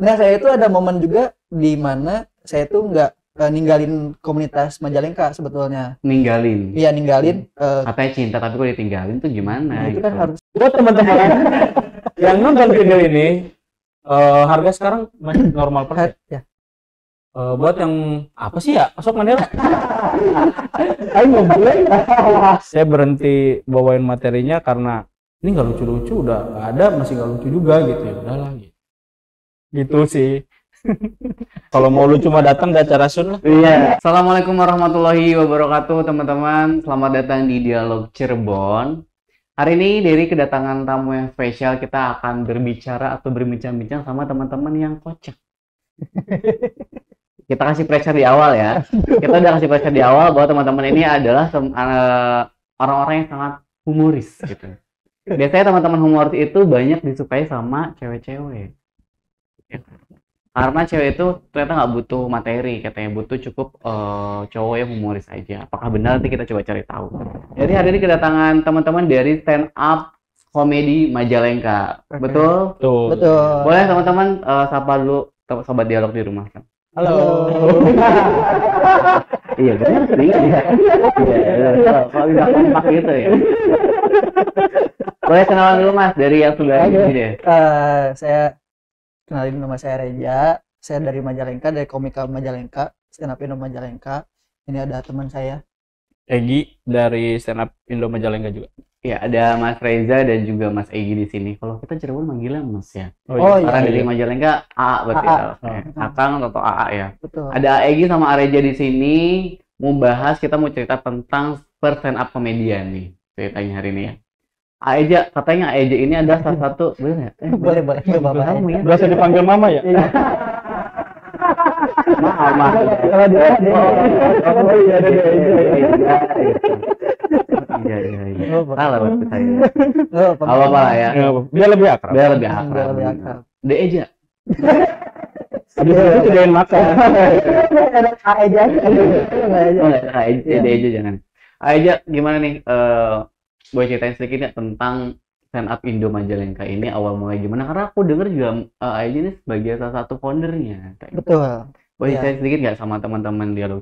Nah, saya itu ada momen juga di mana saya tuh nggak ninggalin komunitas Majalengka sebetulnya. Ninggalin. Iya, ninggalin. Katanya cinta tapi kok ditinggalin tuh gimana Itu gitu. kan harus. Buat teman-teman yang nonton video ini, harga sekarang masih normal per Ya. buat yang apa sih ya? Sok Mandela. Ayo ngobrol. Saya berhenti bawain materinya karena ini nggak lucu-lucu, udah nggak ada, masih nggak lucu juga gitu ya. Udahlah gitu sih. Kalau mau lucu mah datang ke acara Sun lah. Iya. Assalamualaikum warahmatullahi wabarakatuh teman-teman. Selamat datang di Dialog Cirebon. Hari ini dari kedatangan tamu yang spesial, kita akan berbicara atau berbincang-bincang sama teman-teman yang kocak. Kita kasih pressure di awal ya. Kita udah kasih pressure di awal bahwa teman-teman ini adalah orang-orang yang sangat humoris gitu. Biasanya teman-teman humoris itu banyak disukai sama cewek-cewek. Karena cewek itu ternyata nggak butuh materi, katanya butuh cukup cowok yang humoris aja. Apakah benar? Nanti kita coba cari tahu. Jadi hari ini kedatangan teman-teman dari stand up komedi Majalengka. Betul? Betul. Boleh teman-teman sapa dulu sobat dialog di rumah. Halo. Iya benar sih. Iya. Kalau tidak kompak gitu ya. Boleh kenalan dulu Mas dari yang sudah ini deh. Saya kenalin, nama saya Reja. Saya dari Majalengka, dari Komika Majalengka, stand up Indo Majalengka. Ini ada teman saya Egi dari stand up Indo Majalengka juga. Ya, ada Mas Reza dan juga Mas Egi di sini. Kalau kita Cirebon manggilnya Mas ya. Oh, iya. Karena dari Majalengka AA berarti AA. ya. Oke. Akang atau AA ya. betul. Ada Egi sama Areja di sini mau bahas, kita mau cerita tentang per stand up komedian nih ceritanya hari ini ya. Aeja, katanya Aeja ini adalah salah satu bener ya? boleh nggak apa-apa Kamu ya? Berasa dipanggil mama ya? Maaf. Iya. Salah waktu saya. Apa-apa lah ya. Dia lebih akrab. Biar lebih akrab. Lebih akrab. De Eja. Aduh, itu jodohin makan. aja. De Eja jangan. Aeja gimana nih? Boleh ceritain sedikit ya tentang stand up Indo Majalengka ini awal mulai gimana? Karena aku denger juga Aeja ini sebagai salah satu foundernya. Betul. Boleh Iya. ceritain sedikit nggak sama teman-teman dialog?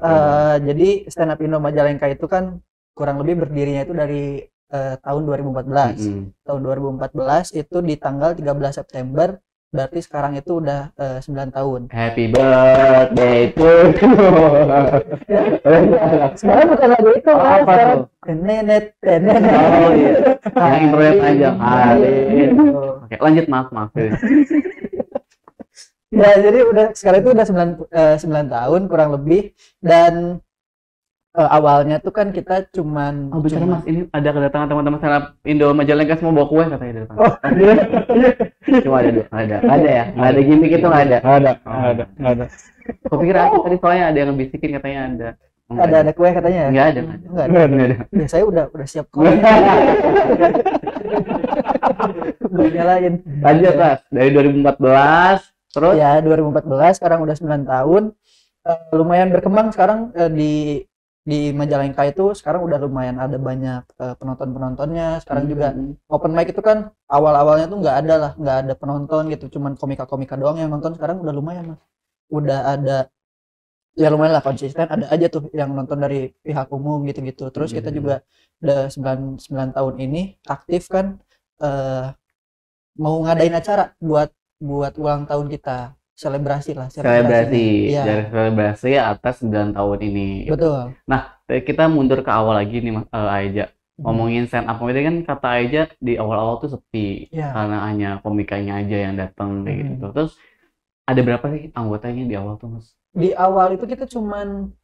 Jadi stand up Indo Majalengka itu kan kurang lebih berdirinya itu dari tahun 2014. Tahun 2014 itu di tanggal 13 September, berarti sekarang itu udah 9 tahun. Happy birthday to you. Sekarang bukan lagu itu, Apa tuh? Tenenet. Oh iya. Yang internet aja. Oke, lanjut maaf. Ya, jadi sekarang itu udah 9 tahun kurang lebih, dan awalnya tuh kan kita cuman Oh bicara Mas, ini ada kedatangan teman-teman stand up Indo Majalengka semua bawa kue katanya di depan. Oh, Cuma ada dua, ada ya, nggak ada gimmick itu nggak ada. Nggak ada. Kau pikir aku tadi soalnya ada yang bisikin katanya ada. Oh, nggak ada kue katanya ya? Nggak ada. Nggak ada. Nggak ada. Ya, saya udah siap kue. Nyalain. Lanjut Mas, dari 2014 terus Ya, 2014, sekarang udah 9 tahun. Lumayan berkembang sekarang, di Majalengka itu sekarang udah lumayan ada banyak penontonnya. Sekarang juga open mic itu kan awal-awalnya tuh nggak ada penonton gitu, cuman komika-komika doang yang nonton. Sekarang udah lumayan Mas, udah ada ya, lumayan lah, konsisten, ada aja tuh yang nonton dari pihak umum gitu-gitu. Terus kita juga udah 9 tahun ini aktif kan, mau ngadain acara buat ulang tahun kita, selebrasi selebrasi Iya. dari selebrasi atas 9 tahun ini. Betul. Nah, kita mundur ke awal lagi nih Mas Aeja. Ngomongin stand up comedy kan kata Aeja di awal-awal tuh sepi Iya. karena hanya komikanya aja yang datang kayak gitu. Terus ada berapa sih anggotanya di awal tuh Mas? Di awal itu kita cuman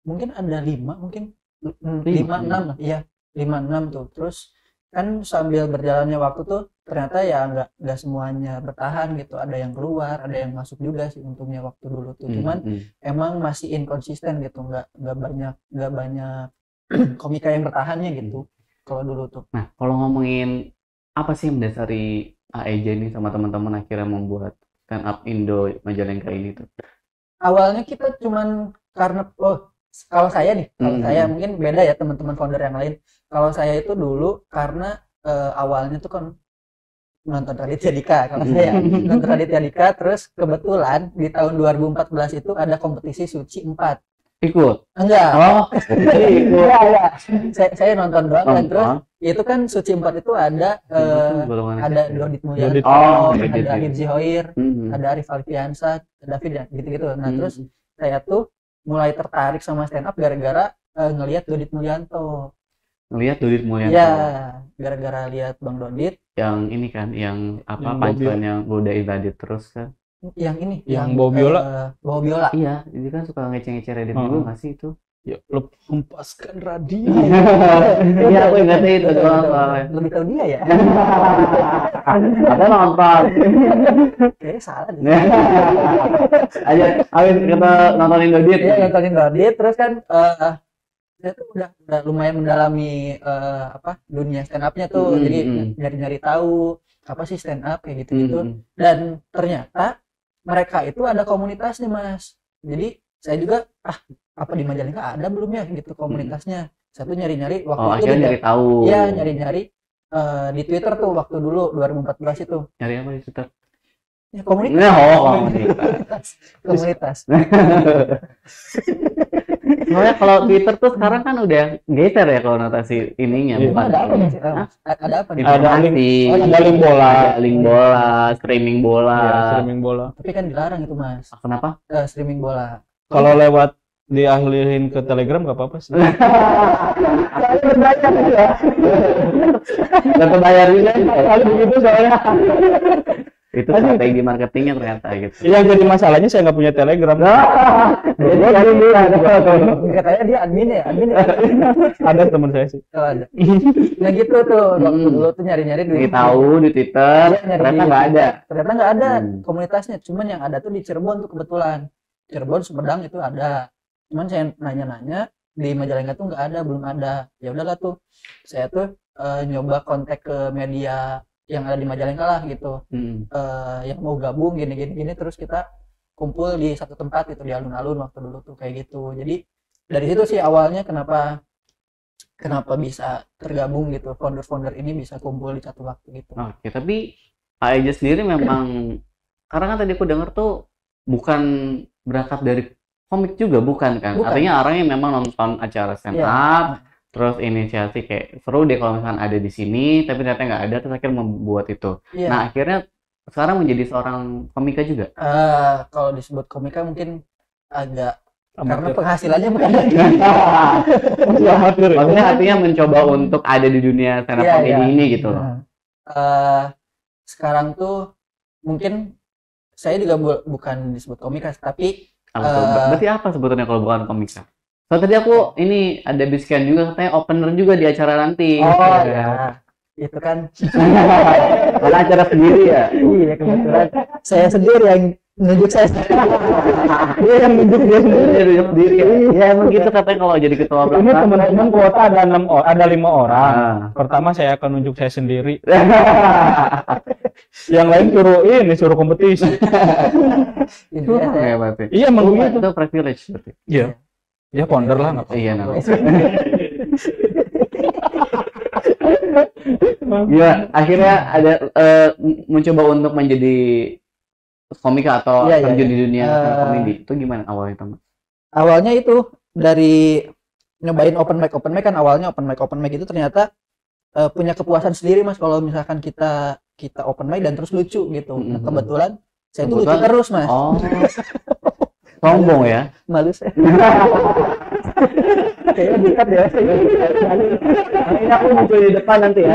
mungkin ada 5, mungkin 5-6 lah. Iya, 5-6 tuh. Terus kan sambil berjalannya waktu tuh ternyata ya nggak semuanya bertahan gitu, ada yang keluar, ada yang masuk juga sih untungnya waktu dulu tuh. Cuman emang masih inkonsisten gitu, nggak banyak komika yang bertahannya gitu kalau dulu tuh. Nah, kalau ngomongin apa sih yang mendasari Aeja ini sama teman-teman akhirnya membuat stand up Indo Majalengka ini tuh? Awalnya kita cuman karena kalau saya mungkin beda ya teman-teman founder yang lain. Kalau saya itu dulu karena awalnya tuh kan nonton Raditya Dika kalau saya nonton Raditya Dika, terus kebetulan di tahun 2014 itu ada kompetisi Suci 4. Ikut. Enggak. Oh, ikut. Enggak. Saya nonton doang kan, terus itu kan Suci 4 itu ada ada Dodit Mulyanto, ada Hibzi Hoir, ada Arif Alfiansa, David ya, gitu-gitu. Nah, terus saya tuh mulai tertarik sama stand up gara-gara ngelihat Dodit Mulyanto. Iya, gara-gara lihat Bang Dodit yang ini kan, yang apa pancuan yang godain Radit terus kan. Yang ini yang bawa biola. Bawa biola. Iya, jadi kan suka ngece-ngece Radit dulu nggak sih itu? Ya, lo hempaskan radio. Iya, aku ingatnya itu doang soalnya. Lebih tahu dia ya. Ada nonton. Kayaknya salah deh. Aja, awin kita nontonin Dodit. Iya, nontonin Dodit, terus kan saya tuh udah lumayan mendalami apa dunia stand up-nya tuh. Jadi nyari-nyari tahu apa sih stand up kayak gitu-gitu. Dan ternyata mereka itu ada komunitasnya, Mas. Jadi saya juga apa di Majalengka ada belum ya gitu komunitasnya. Saya tuh nyari-nyari waktu itu nyari tahu. Iya, nyari-nyari di Twitter tuh waktu dulu 2014 itu. Nyari apa di Twitter? Ya, komunitas. Komunitas. Soalnya kalau Twitter tuh sekarang kan udah geser ya kalau notasi ininya. Bukan ada apa sih? Ada apa nih? Ada link bola. Ada link bola, streaming bola. Ya, streaming bola. Tapi kan dilarang itu, Mas. Kenapa? Streaming bola. Kalau lewat dialihin ke Telegram nggak apa-apa sih. Nggak terbayar juga. Kalau begitu soalnya. Itu strategi marketingnya ternyata gitu. Yang jadi masalahnya saya nggak punya Telegram. Jadi katanya dia admin ya. Ada teman saya sih. Oh, ada. Nah gitu tuh waktu dulu tuh nyari-nyari Nyari tahu di Twitter, ternyata nggak ada. Ternyata nggak ada komunitasnya. Cuman yang ada tuh di Cirebon tuh kebetulan. Cirebon, Sumedang itu ada. Cuman saya nanya-nanya di Majalengka tuh nggak ada, belum ada. Ya udahlah tuh. Saya tuh nyoba kontak ke media yang ada di Majalengka lah gitu, yang mau gabung gini terus kita kumpul di satu tempat gitu di alun-alun waktu dulu tuh kayak gitu. Jadi dari situ sih awalnya kenapa bisa tergabung gitu, founder ini bisa kumpul di satu waktu gitu. Oke, tapi Pak Eja sendiri memang karena kan tadi aku dengar tuh bukan berangkat dari komik juga bukan kan? Artinya orangnya memang nonton acara stand up. Terus inisiasi kayak seru deh kalau misalkan ada di sini, tapi ternyata nggak ada, terus akhirnya membuat itu. Nah akhirnya sekarang menjadi seorang komika juga. Kalau disebut komika mungkin agak karena penghasilannya bukan. Maksudnya artinya mencoba untuk ada di dunia stand up comedy ini gitu loh. Sekarang tuh mungkin saya juga bukan disebut komika, tapi berarti apa sebetulnya kalau bukan komika? So, tadi aku ini ada bisikan juga katanya opener juga di acara nanti. Oh ya, itu kan. Karena acara sendiri ya. Iya kebetulan saya sendiri yang nunjuk saya. Dia yang nunjuk dia sendiri. Ya emang gitu katanya kalau jadi ketua belakang. Ini teman-teman kuota ada 5 orang. Pertama saya akan nunjuk saya sendiri. Yang lain suruh kompetisi. Iya emang begitu. Itu privilege berarti. Iya. Ya founder lah nggak apa-apa. Iya ya akhirnya ada mencoba untuk menjadi komika atau terjun di dunia komedi itu gimana awalnya teman? Awalnya itu dari nyobain open mic kan awalnya open mic itu ternyata punya kepuasan sendiri Mas kalau misalkan kita open mic dan terus lucu gitu. Nah, kebetulan saya tuh lucu terus Mas. Oh. Sombong ya? Malu saya. Kayaknya dekat ya. Ini aku muncul di depan nanti ya.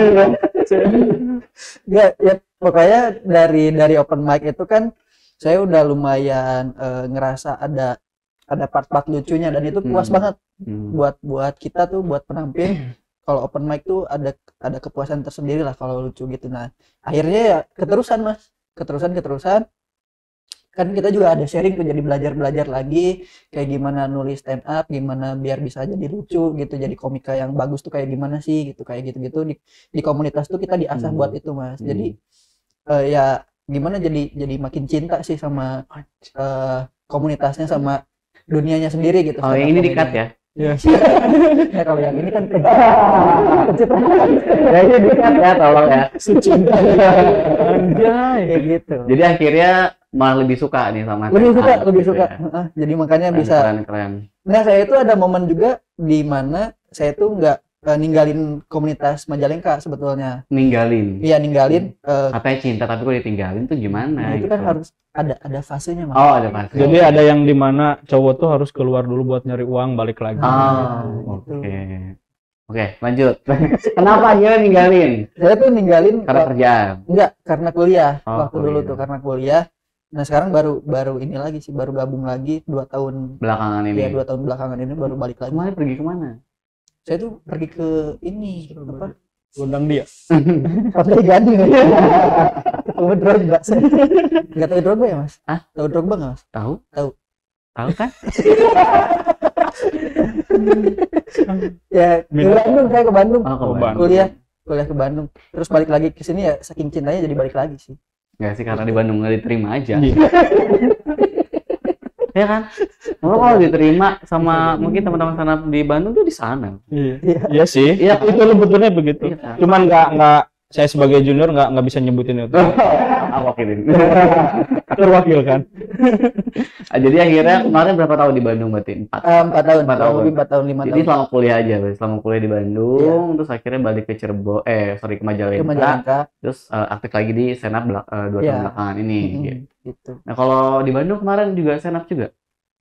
Ya pokoknya dari open mic itu kan saya udah lumayan ngerasa ada part-part lucunya dan itu puas banget buat kita tuh buat penampil. Kalau open mic tuh ada kepuasan tersendiri lah kalau lucu gitu. Nah akhirnya ya keterusan Mas, keterusan kan kita juga ada sharing tuh jadi belajar lagi kayak gimana nulis stand up, gimana biar bisa jadi lucu gitu, jadi komika yang bagus tuh kayak gimana sih gitu, kayak gitu di komunitas tuh kita diasah buat itu Mas. Jadi ya gimana jadi makin cinta sih sama komunitasnya sama dunianya sendiri gitu. Oh yang ini di-cut ya? Iya. Nah, kalau yang ini kan Kayaknya dikat ya, tolong ya. Secinta anjay. kayak gitu. Jadi akhirnya malah lebih suka nih sama Lebih stand suka, up lebih gitu suka. ya. Heeh, jadi makanya Keren, bisa. keren. Nah, saya itu ada momen juga di mana saya tuh nggak ninggalin komunitas Majalengka sebetulnya. Ninggalin. Iya, ninggalin. Katanya cinta tapi kok ditinggalin tuh gimana Itu gitu. kan harus ada fasenya, Mas. Oh, ada pasti. Jadi ada yang dimana cowok tuh harus keluar dulu buat nyari uang, balik lagi. Oh, gitu. oke. Oke, lanjut. Kenapa akhirnya ninggalin? Saya tuh ninggalin Karena kerjaan. enggak karena kuliah. Oh, Waktu dulu kuliah. tuh karena kuliah. Nah, sekarang baru ini lagi sih, baru gabung lagi 2 tahun. Belakangan ini. Iya, 2 tahun belakangan ini baru balik lagi. Kemarin pergi kemana? Saya tuh pergi ke ini apa? Undang dia. Pantai Gading. Ketemu Drogba. Enggak tahu Drogba ya, Mas? Hah? Tahu Drogba enggak, Mas? Tahu? Tahu. Tahu kan? Ya, ke Bandung, saya ke Bandung. Oh, ke Oh, Bandung. Kuliah ke Bandung. Terus balik lagi ke sini ya, saking cintanya jadi balik lagi sih. Enggak sih, karena di Bandung nggak diterima aja. Iya. Ya kan? Kalau diterima sama mungkin teman-teman sana di Bandung tuh di sana. Iya. Iya sih. Iya. Itu sebetulnya begitu. Iya kan? Cuman nggak saya sebagai junior nggak bisa nyebutin itu. Wakilin. Terwakilkan. Jadi akhirnya kemarin berapa tahun di Bandung berarti? 4. 4 tahun, 4 tahun. lebih 4 tahun, 5 Jadi tahun. selama kuliah aja, berarti selama kuliah di Bandung, terus akhirnya balik ke Cirebon, ke Ke Majalengka, Majalengka. terus aktif lagi di stand up 2 Iya. tahun belakangan ini. Gitu. Nah kalau di Bandung kemarin juga stand up juga?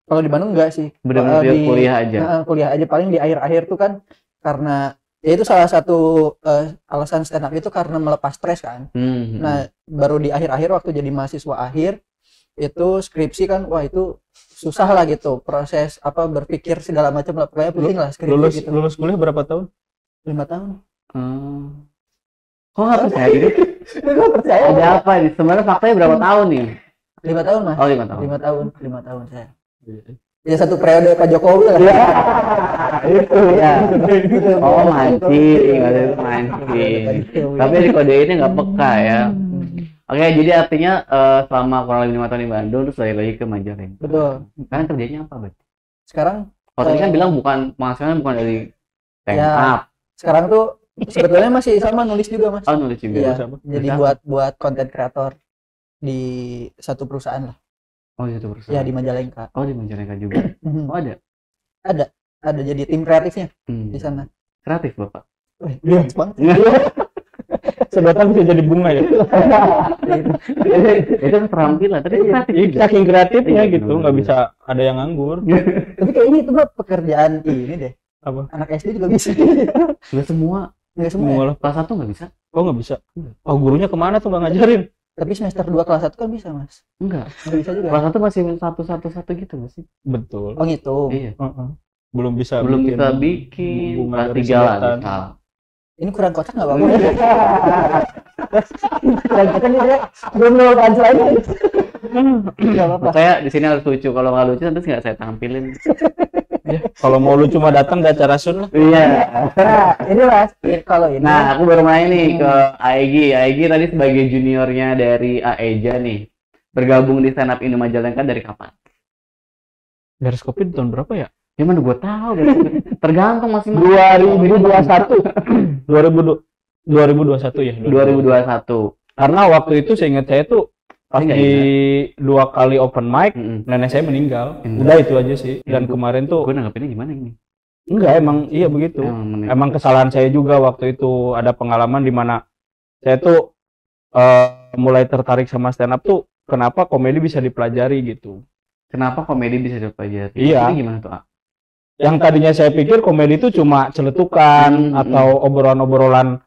Kalau di Bandung enggak sih. Bener-bener Di kuliah aja? Kuliah aja, paling di akhir-akhir tuh kan karena ya itu salah satu alasan stand up itu karena melepas stres kan. Nah, baru di akhir-akhir waktu jadi mahasiswa akhir itu skripsi kan, wah itu susah lah gitu, proses apa berpikir segala macam lah, pokoknya pusing lah skripsi gitu. Lulus kuliah berapa tahun? 5 tahun. Kok nggak percaya gitu? Enggak percaya. Ada apa nih? Sebenarnya faktanya berapa tahun nih? 5 tahun, Mas. Oh 5 tahun. 5 tahun saya. Ya satu periode Pak Jokowi lah. Itu ya. Oh mancing, ada itu mancing. Tapi di kode ini nggak peka ya. Oke, jadi artinya selama kurang lebih 5 tahun di Bandung terus balik lagi ke Majalengka. Betul. Kalian kerjanya apa, Bang? Sekarang Kalau tadi kan bilang penghasilannya bukan dari stand Ya. up. sekarang tuh sebetulnya masih sama nulis juga, Mas. Oh, nulis juga. Iya. Siapa? Jadi Nulis buat konten kreator di satu perusahaan lah. Oh, itu perusahaan. Ya di Majalengka. Oh, di Majalengka juga. Oh, ada. Ada jadi tim kreatifnya Hmm. di sana. Kreatif, Bapak. Iya. Bagus banget. Sedotan bisa jadi bunga ya. Itu keterampilan, tapi itu kreatif juga. Saking kreatifnya Iya, gitu, bener-bener. nggak bisa ada yang nganggur. Tapi kayaknya itu mah pekerjaan ini deh. Apa? Anak SD juga bisa. Nggak semua. Enggak semua. Ya? Semua lah. Kelas 1 nggak bisa? Oh nggak bisa. Oh gurunya kemana tuh nggak ngajarin? Tapi semester 2 kelas 1 kan bisa, Mas. Enggak. Enggak bisa juga. Kelas 1 masih 1 gitu nggak sih? Betul. Oh gitu. Iya. Heeh. Belum bisa. Belum bisa bikin. bunga Kelas dari 3 lah sedotan. bisa. Ini kurang kocak nggak apa-apa? Kurang kocak nih dia. Belum mau punchline. Enggak apa-apa. Pokoknya di sini harus lucu. Kalau nggak lucu nanti nggak saya tampilin. Ya, kalau mau lu cuma datang gak acara sun lah. Iya. Nah, ini Mas, kalau ini Nah, aku baru main nih ke Aegi. Aegi tadi sebagai juniornya dari Aeja nih. Bergabung di stand up Indo Majalengka dari kapan? Garis kopi di tahun berapa ya? Ya mana gue tahu. Tergantung masih 2021. 2021 ya. 2021. Karena waktu itu seingat saya tuh pas Saya nggak di 2 kali open mic Mm-mm. nenek saya meninggal. Meninggal. Udah itu aja sih. Dan Itu. kemarin tuh Gue nanggepinnya gimana ini? enggak emang iya begitu. Emang kesalahan saya juga waktu itu ada pengalaman di mana saya tuh mulai tertarik sama stand up tuh kenapa komedi bisa dipelajari gitu. Kenapa komedi bisa dipelajari? Iya. Ini gimana tuh? Yang tadinya saya pikir komedi itu cuma celetukan atau obrolan-obrolan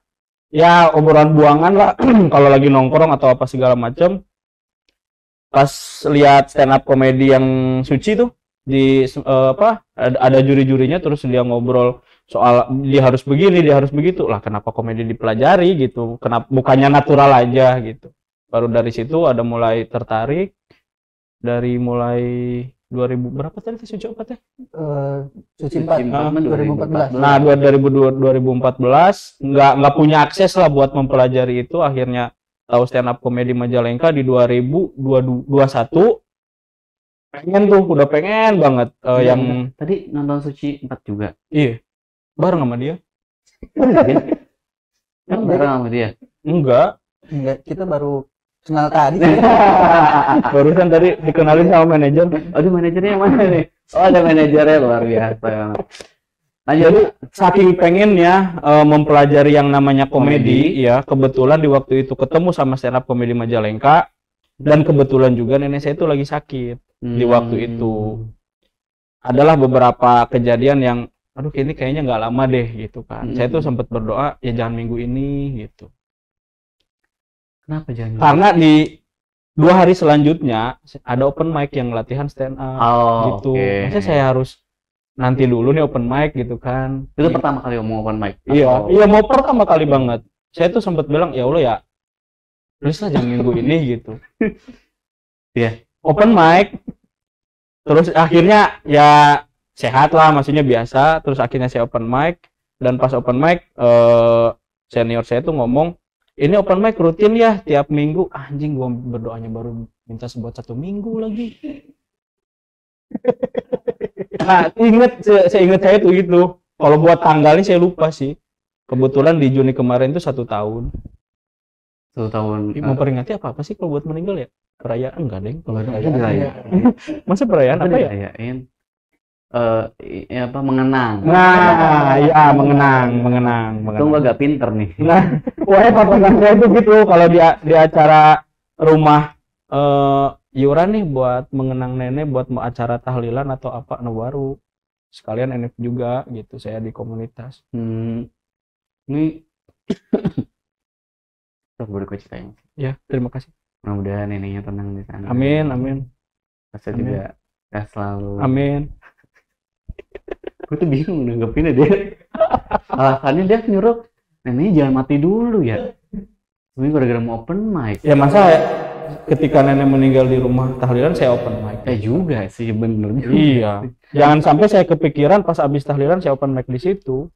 ya obrolan buangan lah kalau lagi nongkrong atau apa segala macam. Pas lihat stand up komedi yang suci tuh di ada juri-jurinya terus dia ngobrol soal dia harus begini, dia harus begitu. Lah kenapa komedi dipelajari gitu? Kenapa bukannya natural aja gitu. Baru dari situ ada mulai tertarik dari mulai 2000 berapa tadi suci apa teh? Suci 4 2014. Nah, 2014 nggak punya akses lah buat mempelajari itu, akhirnya tahu stand up komedi Majalengka di 2021 udah pengen banget yang tadi nonton Suci 4 juga. iya bareng sama dia. Kan bareng sama dia. Enggak, kita baru kenal tadi. barusan tadi dikenalin sama manajer. Aduh, manajernya yang mana nih? Oh, ada manajernya, luar biasa. Lanjut. Jadi saking pengennya mempelajari yang namanya komedi, ya kebetulan di waktu itu ketemu sama stand up komedi Majalengka, dan kebetulan juga nenek saya itu lagi sakit di waktu itu. Adalah beberapa kejadian yang aduh ini kayaknya nggak lama deh gitu kan. Saya tuh sempat berdoa ya jangan minggu ini gitu. Kenapa jangan? Karena di 2 hari selanjutnya ada open mic yang latihan stand up gitu. Maksudnya saya harus nanti dulu nih open mic gitu kan. Itu pertama kali mau open mic? Iya mau pertama kali banget. Saya tuh sempat bilang ya Allah ya please lah jangan minggu ini gitu. Iya. Open mic. Terus akhirnya ya sehat lah, maksudnya biasa. Terus akhirnya saya open mic, dan pas open mic senior saya tuh ngomong ini open mic rutin ya tiap minggu. Anjing, gua berdoanya baru minta buat 1 minggu lagi. Nah, saya inget saya tuh gitu. Kalau buat tanggalnya saya lupa sih. Kebetulan di Juni kemarin tuh 1 tahun. 1 tahun. Memperingati apa sih kalau buat meninggal ya? Perayaan enggak, Deng? Kalau dirayain. Masa perayaan apa ya? Dirayain. Ya apa, mengenang. Nah, ya mengenang. Tunggu agak pinter nih. Nah, pokoknya patokan saya itu gitu kalau di acara rumah Yuran nih buat mengenang nenek, buat acara tahlilan atau apa, nah baru sekalian NF juga gitu saya di komunitas. Ini boleh gue ceritain. Ya, terima kasih. Mudah-mudahan neneknya tenang di sana. Amin. Saya juga selalu. Amin. Gue tuh bingung nanggepinnya dia. Alasannya dia nyuruh neneknya jangan mati dulu ya. Ini gara-gara mau open mic. Ya masa ketika nenek meninggal di rumah tahlilan saya open mic. Juga sih, bener juga. Iya. Jangan sampai saya kepikiran pas habis tahlilan saya open mic di situ.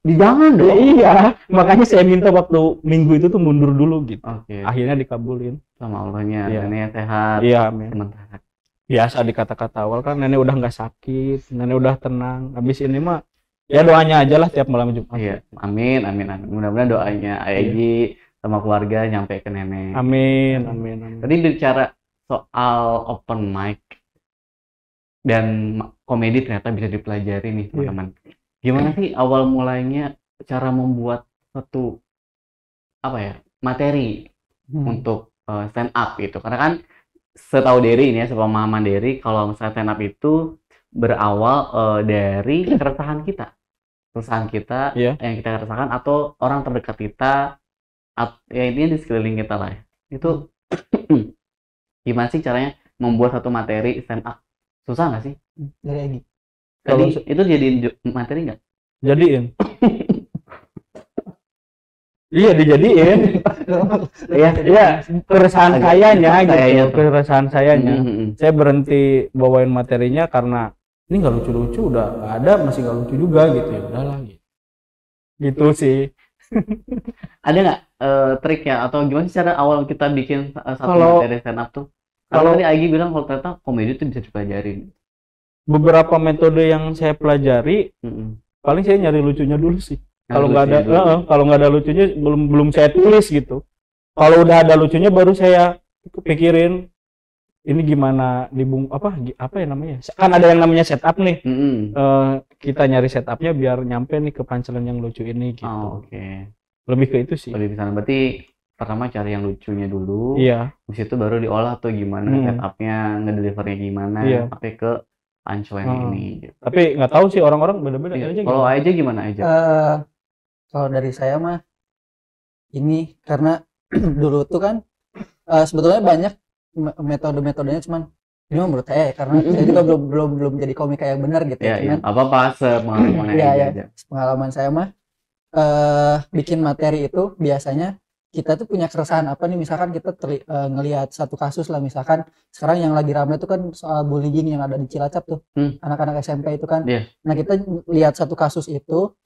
Jangan dong. Iya, makanya saya minta waktu minggu itu tuh mundur dulu gitu. Oke. Akhirnya dikabulin. Sama Allahnya, Iya. neneknya sehat. Iya, amin. Sementara. Biasa di kata-kata awal kan nenek udah nggak sakit, nenek udah tenang. Habis ini mah ya doanya aja lah tiap malam Jumat. Iya, amin. Mudah-mudahan doanya Aji sama keluarga nyampe ke nenek. Amin. Tadi bicara soal open mic dan komedi ternyata bisa dipelajari nih teman-teman. Gimana sih awal mulainya cara membuat satu materi untuk stand up gitu? Karena kan setahu Dery ini ya, sepemahaman Dery, kalau misalnya stand up itu berawal dari keresahan kita yang kita rasakan atau orang terdekat kita, ya intinya di sekeliling kita lah ya. Itu gimana sih caranya membuat satu materi stand up? Susah nggak sih? Dari Egi. Tadi itu jadiin materi nggak? Jadiin. Iya dijadiin. Iya, keresahan sayanya gitu. Keresahan sayanya. Saya berhenti bawain materinya karena ini nggak lucu-lucu, udah nggak ada, masih nggak lucu juga gitu, ya udahlah gitu sih. Ada nggak triknya atau gimana sih cara awal kita bikin satu materi stand up tuh? Kalau tadi Agi bilang kalau ternyata komedi itu bisa dipelajarin. Beberapa metode yang saya pelajari, paling saya nyari lucunya dulu sih. Kalau nggak ada lucunya belum saya tulis gitu. Kalau udah ada lucunya baru saya pikirin ini gimana apa ya namanya? Kan ada yang namanya setup nih. Kita nyari setupnya biar nyampe nih ke punchline yang lucu ini gitu. Oke. Lebih ke itu sih. Lebih ke sana. Berarti pertama cari yang lucunya dulu. Iya. Habis itu baru diolah tuh gimana setupnya, ngedelivernya gimana, sampai ke punchline ini. Gitu. Tapi nggak tahu sih, orang-orang beda-beda aja. Kalau aja gimana aja? Kalau dari saya mah ini karena dulu tuh kan sebetulnya banyak metode-metodenya, cuman ini menurut saya karena saya juga belum jadi komika yang benar gitu. Cuman apa sepengalaman pengalaman saya mah bikin materi itu biasanya kita tuh punya keresahan apa nih, misalkan kita ngelihat satu kasus lah, misalkan sekarang yang lagi ramai itu kan soal bullying yang ada di Cilacap tuh, anak-anak SMP itu kan. Nah kita lihat satu kasus itu,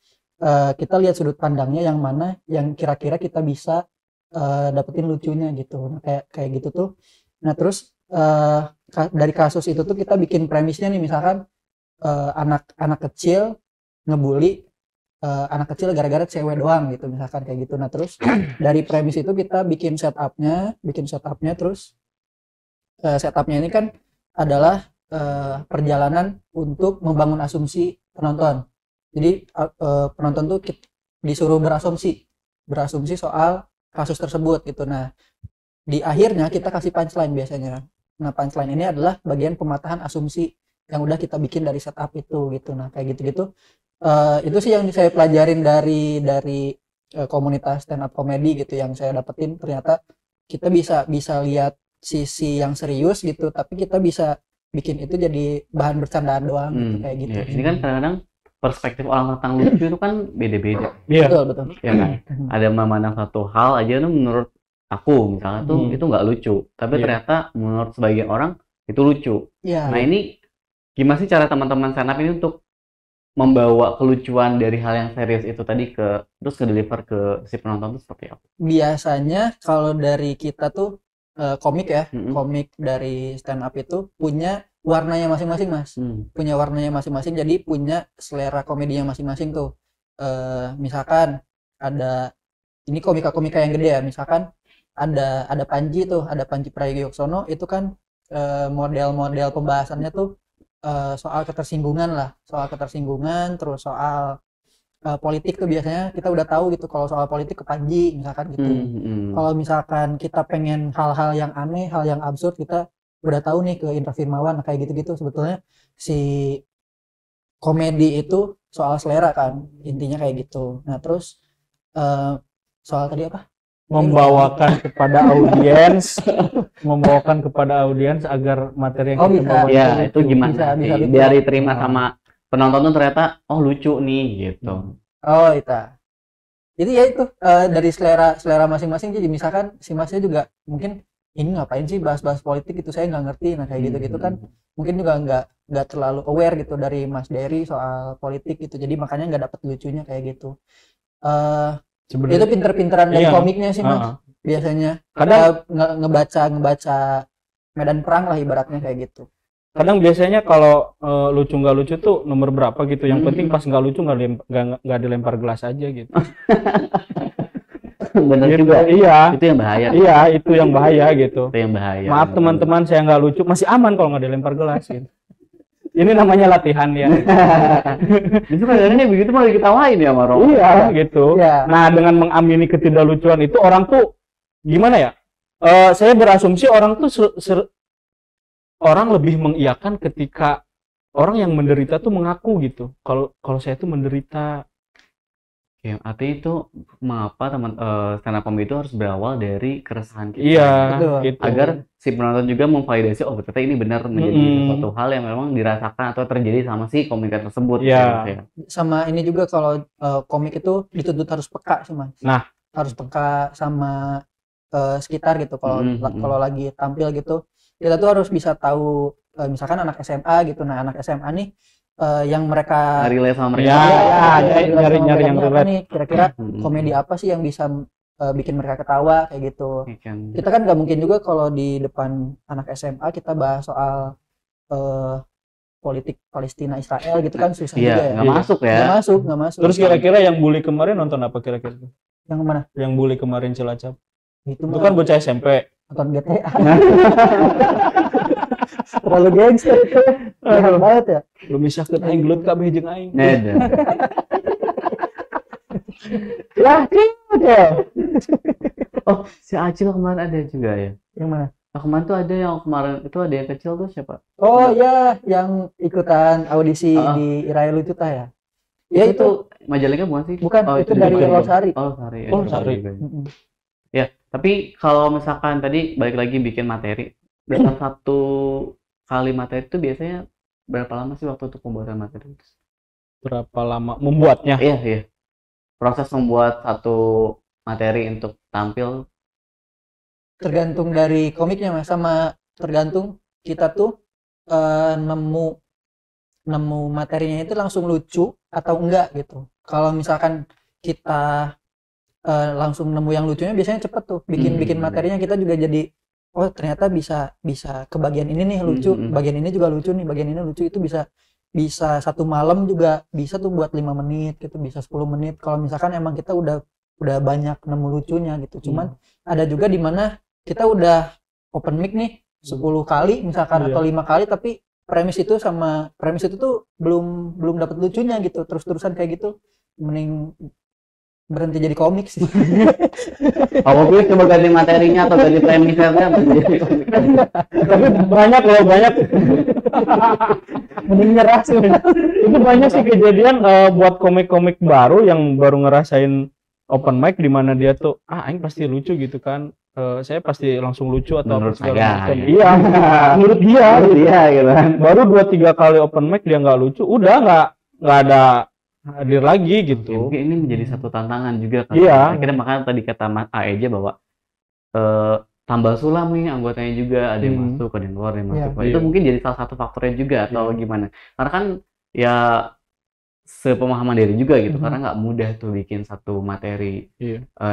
kita lihat sudut pandangnya yang mana yang kira-kira kita bisa dapetin lucunya gitu. Nah, kayak gitu tuh. Nah terus dari kasus itu tuh kita bikin premisnya nih, misalkan anak kecil ngebully anak kecil gara-gara cewek doang gitu, misalkan kayak gitu. Nah terus dari premis itu kita bikin setupnya terus setupnya ini kan adalah perjalanan untuk membangun asumsi penonton. Jadi penonton tuh disuruh berasumsi soal kasus tersebut gitu. Nah di akhirnya kita kasih punchline biasanya. Nah punchline ini adalah bagian pematahan asumsi yang udah kita bikin dari setup itu gitu. Nah kayak gitu-gitu itu sih yang saya pelajarin dari komunitas stand up comedy gitu, yang saya dapetin. Ternyata kita bisa lihat sisi yang serius gitu, tapi kita bisa bikin itu jadi bahan bercandaan doang gitu, kayak gitu. Ya, ini kan kadang-kadang perspektif orang tentang lucu itu kan beda-beda. Iya. Betul. Ya kan? Ada memandang satu hal aja tuh menurut aku misalnya tuh itu nggak lucu, tapi ternyata menurut sebagian orang itu lucu. Nah ini gimana sih cara teman-teman stand up ini untuk membawa kelucuan dari hal yang serius itu tadi terus ke deliver ke si penonton itu seperti apa? Biasanya kalau dari kita tuh komik ya, komik dari stand up itu punya warnanya masing-masing, Mas. Punya warnanya masing-masing, jadi punya selera komedinya masing-masing tuh. Misalkan ada ini komika-komika yang gede ya, misalkan ada Panji tuh, ada Panji Pragiwaksono, itu kan model-model pembahasannya tuh soal ketersinggungan, terus soal politik tuh biasanya kita udah tahu gitu. Kalau soal politik ke Panji misalkan gitu. Kalau misalkan kita pengen hal-hal yang aneh, hal yang absurd, kita udah tahu nih ke Indra Firmawan. Kayak gitu-gitu sebetulnya si komedi itu soal selera kan, intinya kayak gitu. Nah terus soal tadi apa? Membawakan kepada audiens agar materi yang kita bawa itu gimana bisa biar diterima sama penonton tuh ternyata lucu nih gitu. Jadi ya itu dari selera masing-masing. Jadi misalkan si Masnya juga mungkin ini ngapain sih bahas-bahas politik itu, saya nggak ngerti. Nah kayak gitu-gitu kan mungkin juga nggak terlalu aware gitu dari Mas Dery soal politik gitu, jadi makanya nggak dapet lucunya kayak gitu. Itu pinter-pinteran dari komiknya sih, Mas. Biasanya kadang ngebaca medan perang lah ibaratnya kayak gitu. Kadang biasanya kalau lucu nggak lucu tuh nomor berapa gitu, yang penting pas nggak lucu nggak dilempar gelas aja gitu. Bener gitu, juga. Iya. Itu yang bahaya. Iya, itu yang bahaya gitu. Itu yang bahaya. Maaf teman-teman, saya nggak lucu, masih aman kalau nggak dilempar gelas gitu. Ini namanya latihan ya. Justru kadang-kadang begitu malah diketawain ya sama Romo. Iya gitu. Ya. Nah dengan mengamini ketidaklucuan itu orang tuh gimana ya? Saya berasumsi orang tuh orang lebih mengiyakan ketika orang yang menderita tuh mengaku gitu. Kalau saya tuh menderita. Ya, artinya itu mengapa stand up comedy itu harus berawal dari keresahan kita. Iya, gitu. Agar si penonton juga memvalidasi, ternyata ini benar menjadi sesuatu hal yang memang dirasakan atau terjadi sama si komika tersebut. Iya. Sama ini juga kalau komik itu dituntut harus peka sih, Mas. Nah, harus peka sama sekitar gitu. Kalau lagi tampil gitu, kita tuh harus bisa tahu misalkan anak SMA gitu. Nah, anak SMA nih yang mereka relate sama mereka. Nyari yang relate nih, kira-kira komedi apa sih yang bisa bikin mereka ketawa kayak gitu. Kita kan nggak mungkin juga kalau di depan anak SMA kita bahas soal politik Palestina Israel gitu kan, susah juga ya. Nggak masuk. Terus kira-kira yang bully kemarin nonton apa kira-kira? Yang mana? Yang bully kemarin Cilacap. Itu kan bocah SMP. Nonton GTA. Terlalu gangster. Jahat banget ya. Lu misalkan aing gelut kabeh jeung aing. Lah, oh, si Acil kemarin ada juga ya. Yang mana? Kemarin tuh ada yang ada yang kecil tuh siapa? Oh ya, yang ikutan audisi di Irael itu tah ya. Ya itu Majalengka bukan sih? Bukan, itu dari Losari. Losari. Ya, tapi kalau misalkan tadi balik lagi bikin materi, dalam satu kali materi itu biasanya berapa lama sih waktu untuk pembuatan materi itu? Berapa lama membuatnya? Iya. Proses membuat satu materi untuk tampil tergantung dari komiknya, Mas, sama tergantung kita tuh nemu materinya itu langsung lucu atau enggak gitu. Kalau misalkan kita langsung nemu yang lucunya biasanya cepet tuh bikin materinya, kita juga jadi oh ternyata bisa ke bagian ini nih lucu, bagian ini juga lucu nih, bagian ini lucu, itu bisa satu malam juga bisa tuh buat 5 menit gitu, bisa 10 menit kalau misalkan emang kita udah banyak nemu lucunya gitu. Cuman ada juga di mana kita udah open mic nih 10 kali misalkan atau 5 kali, tapi premis itu tuh belum dapat lucunya gitu, terus-terusan kayak gitu, mending berhenti jadi komik sih. Oh, gue coba ganti materinya atau ganti premisnya kan. Tapi banyak loh, banyak. Mending nyerah sih. Itu banyak sih kejadian buat komik-komik baru yang baru ngerasain open mic di mana dia tuh aing pasti lucu gitu kan. Saya pasti langsung lucu atau Menurut apa segala saya, macam. ya. Iya, menurut dia gitu kan. baru 2-3 kali open mic dia nggak lucu, udah nggak ada hadir lagi gitu. Mungkin ini menjadi satu tantangan juga kan. Iya. Akhirnya makanya tadi kata Mas Aeja bahwa tambah sulam nih anggotanya juga, ada yang masuk, ada yang keluar, ada yang masuk. Itu mungkin jadi salah satu faktornya juga atau gimana? Karena kan ya sepemahaman diri juga gitu, karena nggak mudah tuh bikin satu materi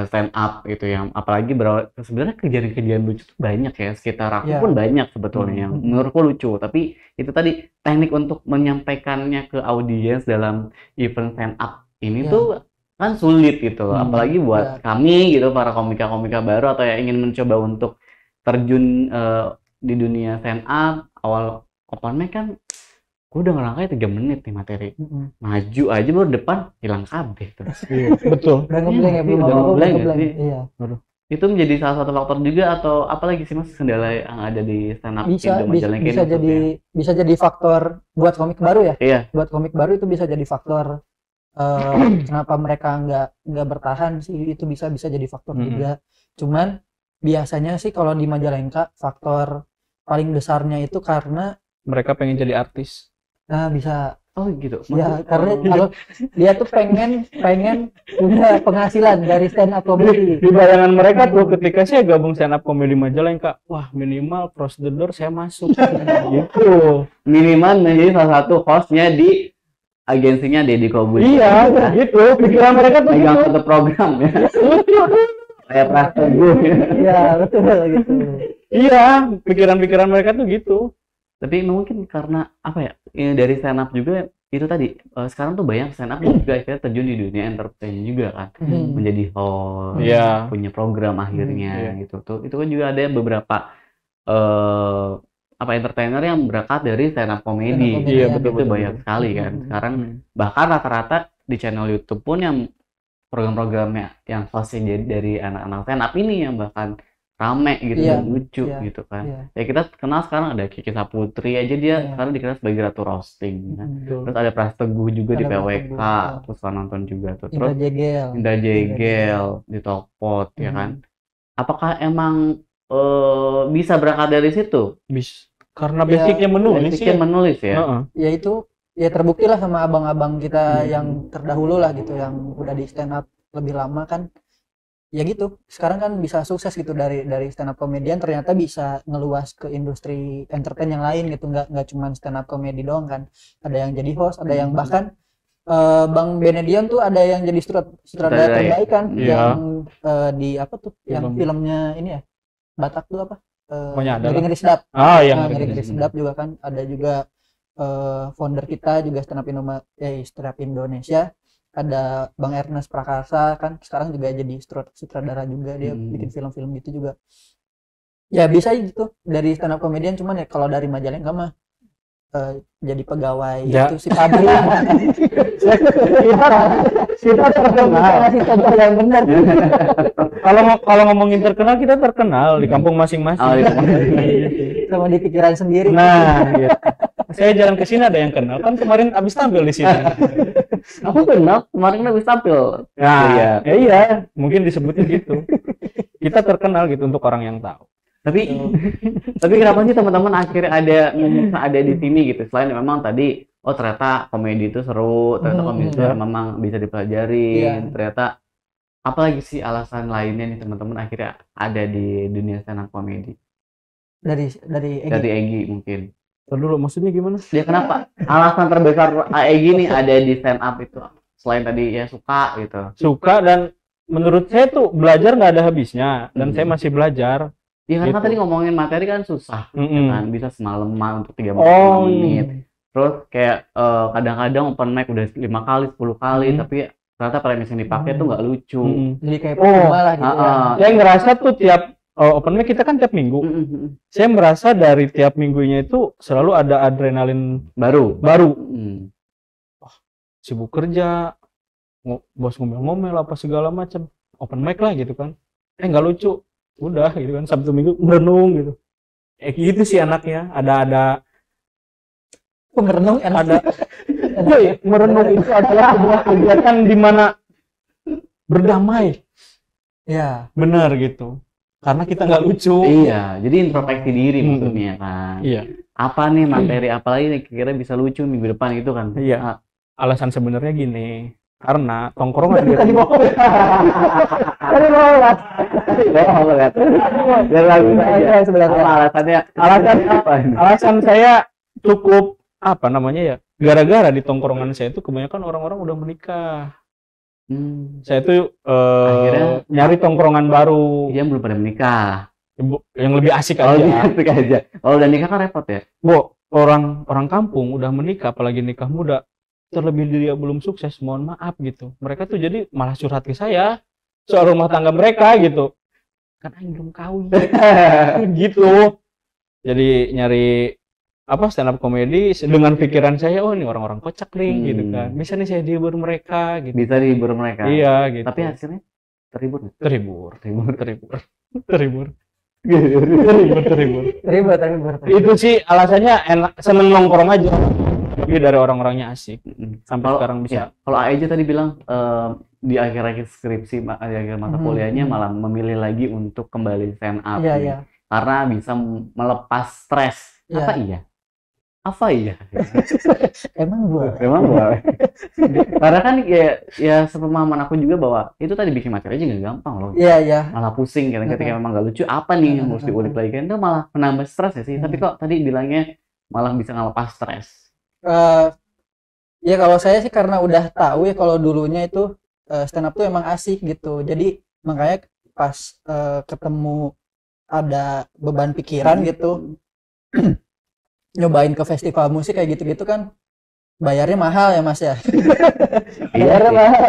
stand up gitu, yang apalagi sebenarnya kejadian-kejadian lucu tuh banyak ya, sekitar aku pun banyak sebetulnya yang menurutku lucu, tapi itu tadi teknik untuk menyampaikannya ke audiens dalam event stand up ini tuh kan sulit gitu, apalagi buat kami gitu, para komika-komika baru atau yang ingin mencoba untuk terjun di dunia stand up. Awal open mic kan gue udah ngerangkai 3 menit nih materi, maju aja baru depan hilang kabeh tuh. Betul. Udah ngeblank ya, belum udah apa-apa, ngeblank udah ya sih? Iya. Itu menjadi salah satu faktor juga, atau apalagi sih Mas kendala yang ada di stand up Bisa Indo Majalengka bisa ini jadi ya? bisa jadi faktor buat komik baru ya. Iya. Buat komik baru itu bisa jadi faktor kenapa mereka nggak bertahan sih, itu bisa jadi faktor juga. Cuman biasanya sih kalau di Majalengka faktor paling besarnya itu karena Mereka pengen jadi artis. nah bisa Oh gitu. ya, karena kalau dia tuh pengen punya penghasilan dari stand up comedy. Di bayangan mereka tuh ketika saya gabung stand up comedy Majalengka, wah minimal cross the door saya masuk. Gitu. Minimal menjadi salah satu hostnya di agensinya Deddy Kobusier. Iya, gitu. Pikiran mereka tuh Megang gitu. satu program ya. Kayak Prastogo. Iya betul gitu. Iya, pikiran-pikiran mereka tuh gitu. Tapi mungkin karena apa ya, ini dari stand up juga itu tadi, sekarang tuh banyak stand up juga akhirnya terjun di dunia entertain juga kan, menjadi host, punya program akhirnya gitu tuh. Itu kan juga ada beberapa entertainer yang berangkat dari stand up comedy. Iya, betul, banyak sekali kan. Sekarang bahkan rata-rata di channel YouTube pun yang program-programnya yang hostnya dari anak-anak stand up ini yang bahkan rame gitu, dan lucu gitu kan. Ya kita kenal sekarang ada Kiki Saputri aja, dia sekarang dikenal sebagai Ratu Roasting kan. Terus ada Prasteguh juga di PWK, terus nonton juga tuh. Terus Indra Jegel di Tokpot ya kan. Apakah emang bisa berangkat dari situ? Bisa. Karena basicnya menulis. Basicnya menulis ya. Ya itu ya terbukti lah sama abang-abang kita yang terdahulu lah gitu, yang udah di stand up lebih lama kan. Ya gitu, sekarang kan bisa sukses gitu, dari stand up komedian ternyata bisa ngeluas ke industri entertain yang lain gitu, nggak cuma stand up komedi doang kan, ada yang jadi host, ada yang bahkan Bang Benedion tuh ada yang jadi sutradara terbaik kan, yang di apa tuh, yang filmnya ini ya, Batak tuh apa, Ngeri Sedap. Ngeri Sedap juga kan, ada juga founder kita juga stand up Indonesia. Ada Bang Ernest Prakasa kan sekarang juga jadi sutradara juga, dia bikin film-film gitu juga. Ya bisa gitu dari stand up comedian, cuman ya kalau dari Majalengka mah jadi pegawai itu si pabrik. Kita terkenal, masih contoh yang benar. Kalau ngomongin terkenal, kita terkenal di kampung masing-masing. Sama di pikiran sendiri. Nah, gitu. Saya jalan ke sini ada yang kenal, kan kemarin abis tampil di sini. Aku kenal, kemarin habis tampil. Nah, iya, mungkin disebutnya gitu. Kita terkenal gitu untuk orang yang tahu. Tapi kenapa sih teman-teman akhirnya ada di sini gitu? Selain memang tadi, oh ternyata komedi itu seru, ternyata komedi itu memang bisa dipelajarin, ternyata apalagi sih alasan lainnya nih teman-teman akhirnya ada di dunia stand up comedy? Dari Egy mungkin. Dulu maksudnya gimana? Dia kenapa? Alasan terbesar Egy nih ada di stand up itu selain tadi ya suka gitu. Suka, dan menurut saya tuh belajar nggak ada habisnya, dan saya masih belajar. Iya karena Gitu. tadi ngomongin materi kan susah, ya Mm-mm. kan bisa semalaman untuk 3 Oh, menit. Terus kayak kadang-kadang open mic udah 5 kali, 10 kali, tapi ternyata premis yang dipakai tuh nggak lucu. Jadi kayak Oh, percuma lah gitu ya. saya ngerasa tuh tiap open mic kita kan tiap minggu. Saya merasa dari tiap minggunya itu selalu ada adrenalin Baru. baru. Mm. Sibuk kerja, bos ngomel-ngomel apa segala macam. Open mic lah gitu kan. Nggak lucu. Udah gitu kan, Sabtu Minggu merenung gitu. Gitu sih anaknya. Ada Merenung enak. ada Woi, merenung itu adalah sebuah kegiatan di mana berdamai. Ya. Benar gitu. Karena kita nggak lucu. Iya, jadi introspeksi diri Mm-mm. maksudnya kan. Iya. Apa nih materi apa lagi nih kira-kira bisa lucu minggu depan gitu kan? Iya. Alasan sebenarnya gini. Karena tongkrongan di Tadi mau. Tadi mau lah. Biar lagu aja. Ya, sebenarnya. Apa alasannya? Alasan apa ini? alasan saya cukup apa namanya ya? Gara-gara di tongkrongan saya itu kebanyakan orang-orang udah menikah. Saya tuh Akhirnya nyari tongkrongan baru dia belum pada menikah. yang lebih asik Oh, aja. asik aja. Kalau udah nikah kan repot ya. Orang kampung udah menikah, apalagi nikah muda, terlebih dia belum sukses, mohon maaf gitu. Mereka tuh jadi malah curhat ke saya soal rumah tangga mereka gitu. Kan aing belum kawin. Gitu. Jadi nyari stand up comedy dengan pikiran saya, oh ini orang-orang kocak nih gitu kan. Bisa nih saya dihibur mereka gitu. Bisa dihibur mereka. Iya gitu. Tapi hasilnya terhibur nggak? terhibur. Terhibur. Itu sih alasannya enak, seneng nongkrong aja. Lebih dari orang-orangnya asik. Sampai sekarang bisa. Ya, kalau Aeja tadi bilang di akhir-akhir skripsi, di akhir mata kuliahnya malah memilih lagi untuk kembali stand up. Iya, nih. iya. Karena bisa melepas stres. Iya. Apa iya? Emang gua. Memang boleh. Karena kan ya sepemahaman aku juga bahwa itu tadi bikin materi aja nggak gampang loh. Iya. Malah pusing kan ketika memang nggak lucu apa nih yang harus diulik lagi kan itu malah menambah stres ya sih. Tapi kok tadi bilangnya malah bisa ngelepas stres. Ya kalau saya sih karena udah tahu ya kalau dulunya itu stand up tuh emang asik gitu. Jadi makanya pas ketemu ada beban pikiran gitu nyobain ke festival musik kayak gitu-gitu kan bayarnya mahal ya Mas ya. Bayarnya mahal.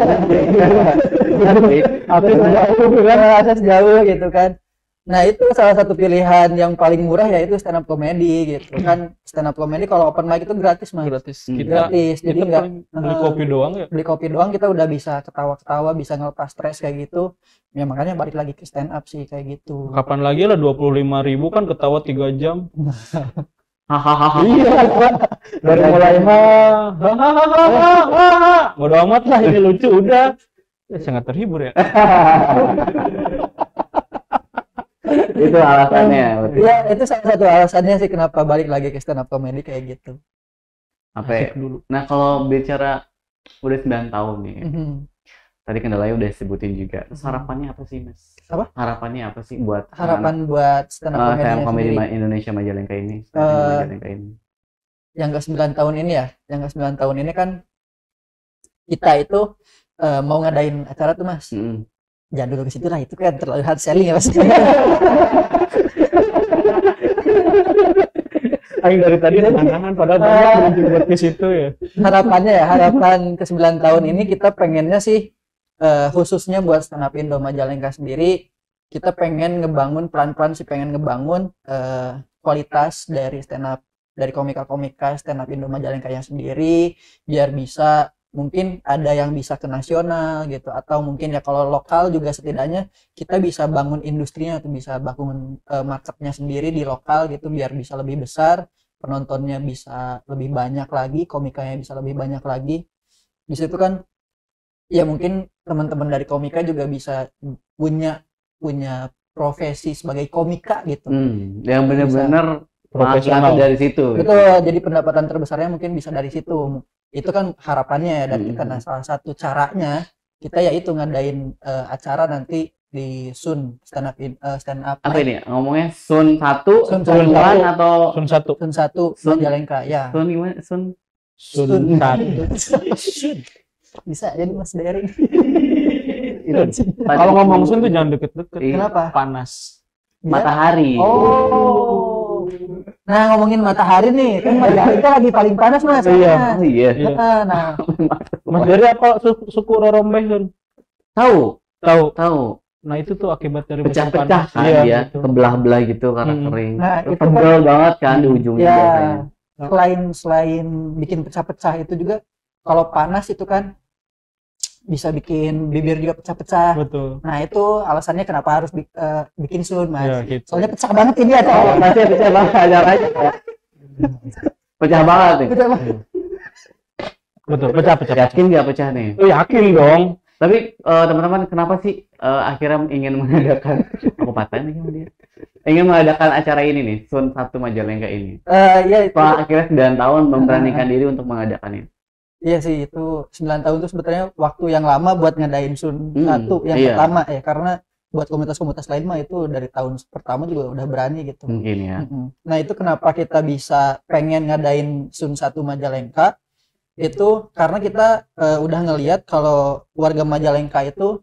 Akses jauh gitu kan. Nah itu salah satu pilihan yang paling murah yaitu stand up comedy gitu kan. Stand up comedy kalau open mic itu gratis Mas. Gratis. Gratis. Jadi nggak beli kopi doang ya. Beli kopi doang kita udah bisa ketawa-ketawa, bisa ngelepas stres kayak gitu. Ya makanya balik lagi ke stand up sih kayak gitu. Kapan lagi lah 25.000 kan ketawa 3 jam. Hahaha. Iya. Dari mulai bodo amat lah ini lucu udah. Sangat terhibur ya. Itu alasannya. Iya, itu salah satu alasannya sih kenapa balik lagi ke stand up comedy kayak gitu. Apa ya? Nah, kalau bicara udah 9 tahun nih. Tadi kendalanya udah sebutin juga. Terus harapannya apa sih, Mas? Apa? Harapannya apa sih buat harapan buat stand up komedi comedy Indonesia Majalengka ini? Yang ke 9 tahun ini ya. Yang ke 9 tahun ini kan kita itu mau ngadain acara tuh Mas. Jangan dulu ke situ lah, itu kan terlalu hard selling ya Mas. Aing dari tadi tangan padahal banyak buat ke situ ya. Harapan ke 9 tahun ini kita pengennya sih khususnya buat stand up Indo Majalengka sendiri, kita pengen ngebangun pelan-pelan sih pengen ngebangun kualitas dari stand up dari komika-komika stand up Indo Majalengka yang sendiri biar bisa mungkin ada yang bisa ke nasional gitu atau mungkin ya kalau lokal juga setidaknya kita bisa bangun industrinya atau bisa bangun marketnya sendiri di lokal gitu biar bisa lebih besar, penontonnya bisa lebih banyak lagi, komikanya bisa lebih banyak lagi. Di situ kan ya mungkin teman-teman dari komika juga bisa punya profesi sebagai komika gitu. Yang benar-benar profesional dari situ. Betul, jadi pendapatan terbesarnya mungkin bisa dari situ. Itu kan harapannya ya dari kita. Nah, salah satu caranya kita yaitu ngadain acara nanti di Sun stand up. Apa ini? Ngomongnya Sun 1, Sun Sun 1 atau Sun 1. Sun 1 Majalengka ya. Sun gimana? Sun 1. Bisa jadi Mas Dery. Kalau ngomong Sun tuh jangan deket-deket. Kenapa? Panas. Matahari. Oh. Nah, ngomongin matahari nih, kan matahari kan lagi paling panas Mas. Iya. Oh iya. Nah, Mas dari apa suku Rorombeh kan? Tahu, Tahu. Nah itu tuh akibat dari musim pecah-pecah panas. kan Iya, dia, gitu. kebelah-belah gitu karena Hmm. kering. Nah, itu kan- tebel banget kan di ujungnya ya, biasanya. selain bikin pecah-pecah itu juga kalau panas itu kan bisa bikin bibir juga pecah-pecah. Betul. Nah, itu alasannya kenapa harus bikin sun, Mas. Iya, gitu. Soalnya pecah banget ini ya, Oh, masih pecah banget acaranya ya. Pecah banget nih. Pecah banget. Betul, pecah. Yakin nggak pecah nih? Oh, yakin dong. Tapi teman-teman kenapa sih akhirnya ingin mengadakan aku patahin lagi sama dia. Ingin mengadakan acara ini nih, Sun 1 Majalengka ini. Ya itu. Setelah akhirnya 9 tahun memberanikan diri untuk mengadakan ini. Iya sih, itu 9 tahun itu sebetulnya waktu yang lama buat ngadain Sun 1 yang iya. pertama ya, karena buat komunitas-komunitas lain mah itu dari tahun pertama juga udah berani gitu. Mungkin ya. Nah, itu kenapa kita bisa pengen ngadain Sun 1 Majalengka itu karena kita udah ngelihat kalau warga Majalengka itu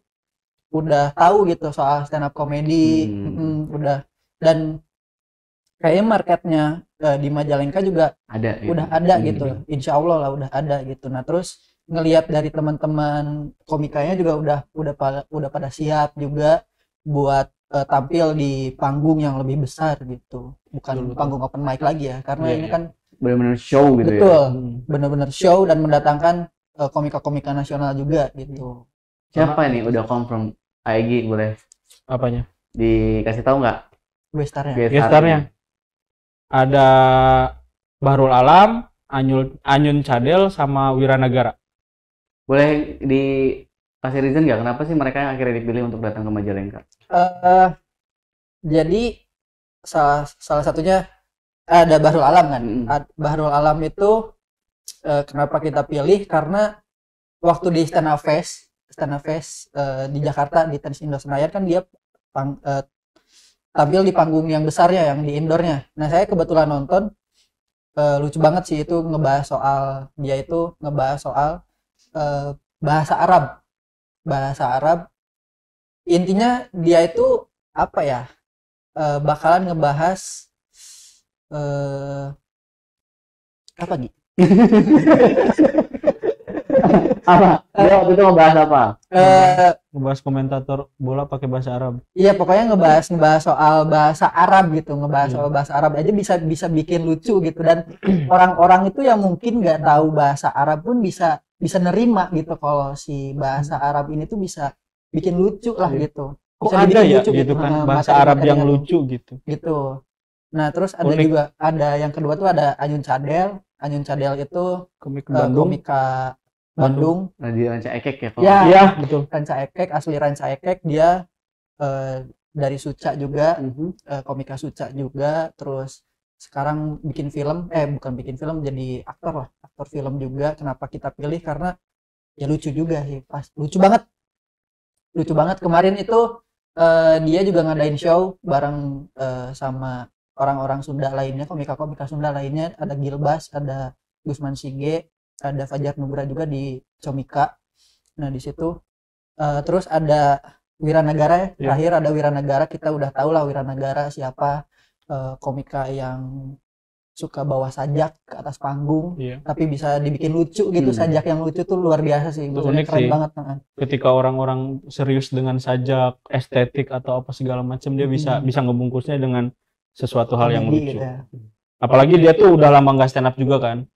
udah tahu gitu soal stand up comedy, udah, dan kayaknya marketnya di Majalengka juga Ada udah ada gitu, insya Allah lah udah ada gitu. Nah, terus ngelihat dari teman-teman komikanya juga udah pada siap juga buat tampil di panggung yang lebih besar gitu, bukan panggung open mic lagi ya, karena ini kan benar-benar show gitu betul, ya. benar-benar show dan mendatangkan komika-komika nasional juga gitu. Siapa nih udah confirm? Aegi boleh Apanya? dikasih tahu nggak? Gestarnya. Gestarnya ada Bahrul Alam, Anyun Cadel sama Wiranagara. Boleh dikasih reason nggak kenapa sih mereka yang akhirnya dipilih untuk datang ke Majalengka? Jadi salah satunya ada Bahrul Alam kan. Bahrul Alam itu kenapa kita pilih karena waktu di Stand Up Fest di Jakarta di Tenis Indo Senayan kan dia tampil di panggung yang besarnya yang di indoornya. Nah, saya kebetulan nonton, lucu banget sih itu ngebahas soal bahasa Arab. Intinya dia itu apa ya, bakalan ngebahas apa gitu. Apa? Dia waktu itu ngebahas apa? Ngebahas komentator bola pakai bahasa Arab. Iya, pokoknya ngebahas soal bahasa Arab gitu, soal bahasa Arab aja bisa bikin lucu gitu, dan orang-orang itu yang mungkin nggak tahu bahasa Arab pun bisa nerima gitu kalau si bahasa Arab ini tuh bisa bikin lucu lah gitu. Kok Bisa ada dibikin ya lucu gitu kan bahasa Arab yang lucu gitu. Gitu. Nah, terus ada Unik. juga yang kedua tuh ada Anyun Cadel. Anyun Cadel itu Komik Bandung. komika Bandung. Di Ranca Ekek ya? Ya, Iya, betul. Ranca Ekek, asli Ranca Ekek. Dia dari Suca juga, komika Suca juga. Terus sekarang bikin film, bukan bikin film, jadi aktor film juga. Kenapa kita pilih? Karena ya lucu juga sih, lucu banget. Kemarin itu dia juga ngadain show bareng sama orang-orang Sunda lainnya, komika-komika Sunda lainnya, ada Gilbas, ada Gusman Sige, ada Fajar Nugra juga di Comika. Nah, di situ terus ada Wiranagara ya. Terakhir ada Wiranagara, kita udah tahu lah Wiranagara siapa, komika yang suka bawa sajak ke atas panggung, tapi bisa dibikin lucu gitu. Sajak yang lucu tuh luar biasa sih, Unik keren sih. banget. Ketika orang-orang serius dengan sajak, estetik atau apa segala macam, dia bisa ngebungkusnya dengan sesuatu hal yang lucu. Gitu ya. Apalagi dia tuh udah lama nggak stand up juga kan.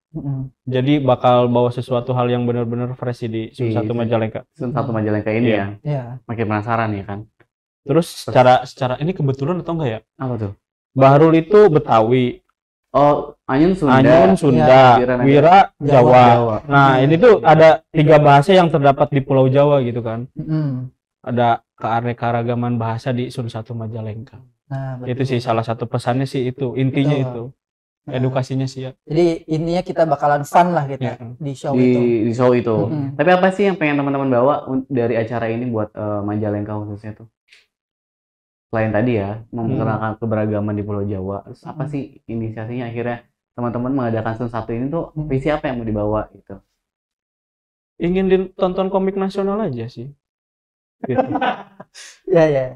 Jadi bakal bawa sesuatu hal yang benar-benar fresh di Sun 1 Majalengka. Sun 1 Majalengka ini ya. Iya. Makin penasaran ya kan. Terus secara ini kebetulan atau enggak ya? Apa tuh? Bahrul itu Betawi, Oh, Anyun Sunda. Anyun Sunda, Wira Jawa. Nah, ini tuh ada 3 bahasa yang terdapat di Pulau Jawa gitu kan. Ada keanekaragaman bahasa di Sun 1 Majalengka. Nah, Itu sih salah satu pesannya sih itu, intinya itu. Edukasinya sih ya. Jadi intinya kita bakalan fun lah gitu di show itu. Di show itu. Tapi apa sih yang pengen teman-teman bawa dari acara ini buat Majalengka khususnya tuh? Selain tadi ya, memperkenalkan keberagaman di Pulau Jawa. Terus apa sih inisiasinya akhirnya teman-teman mengadakan Sun 1 ini tuh, visi apa yang mau dibawa gitu? Ingin ditonton komik nasional aja sih. Gitu. Ya.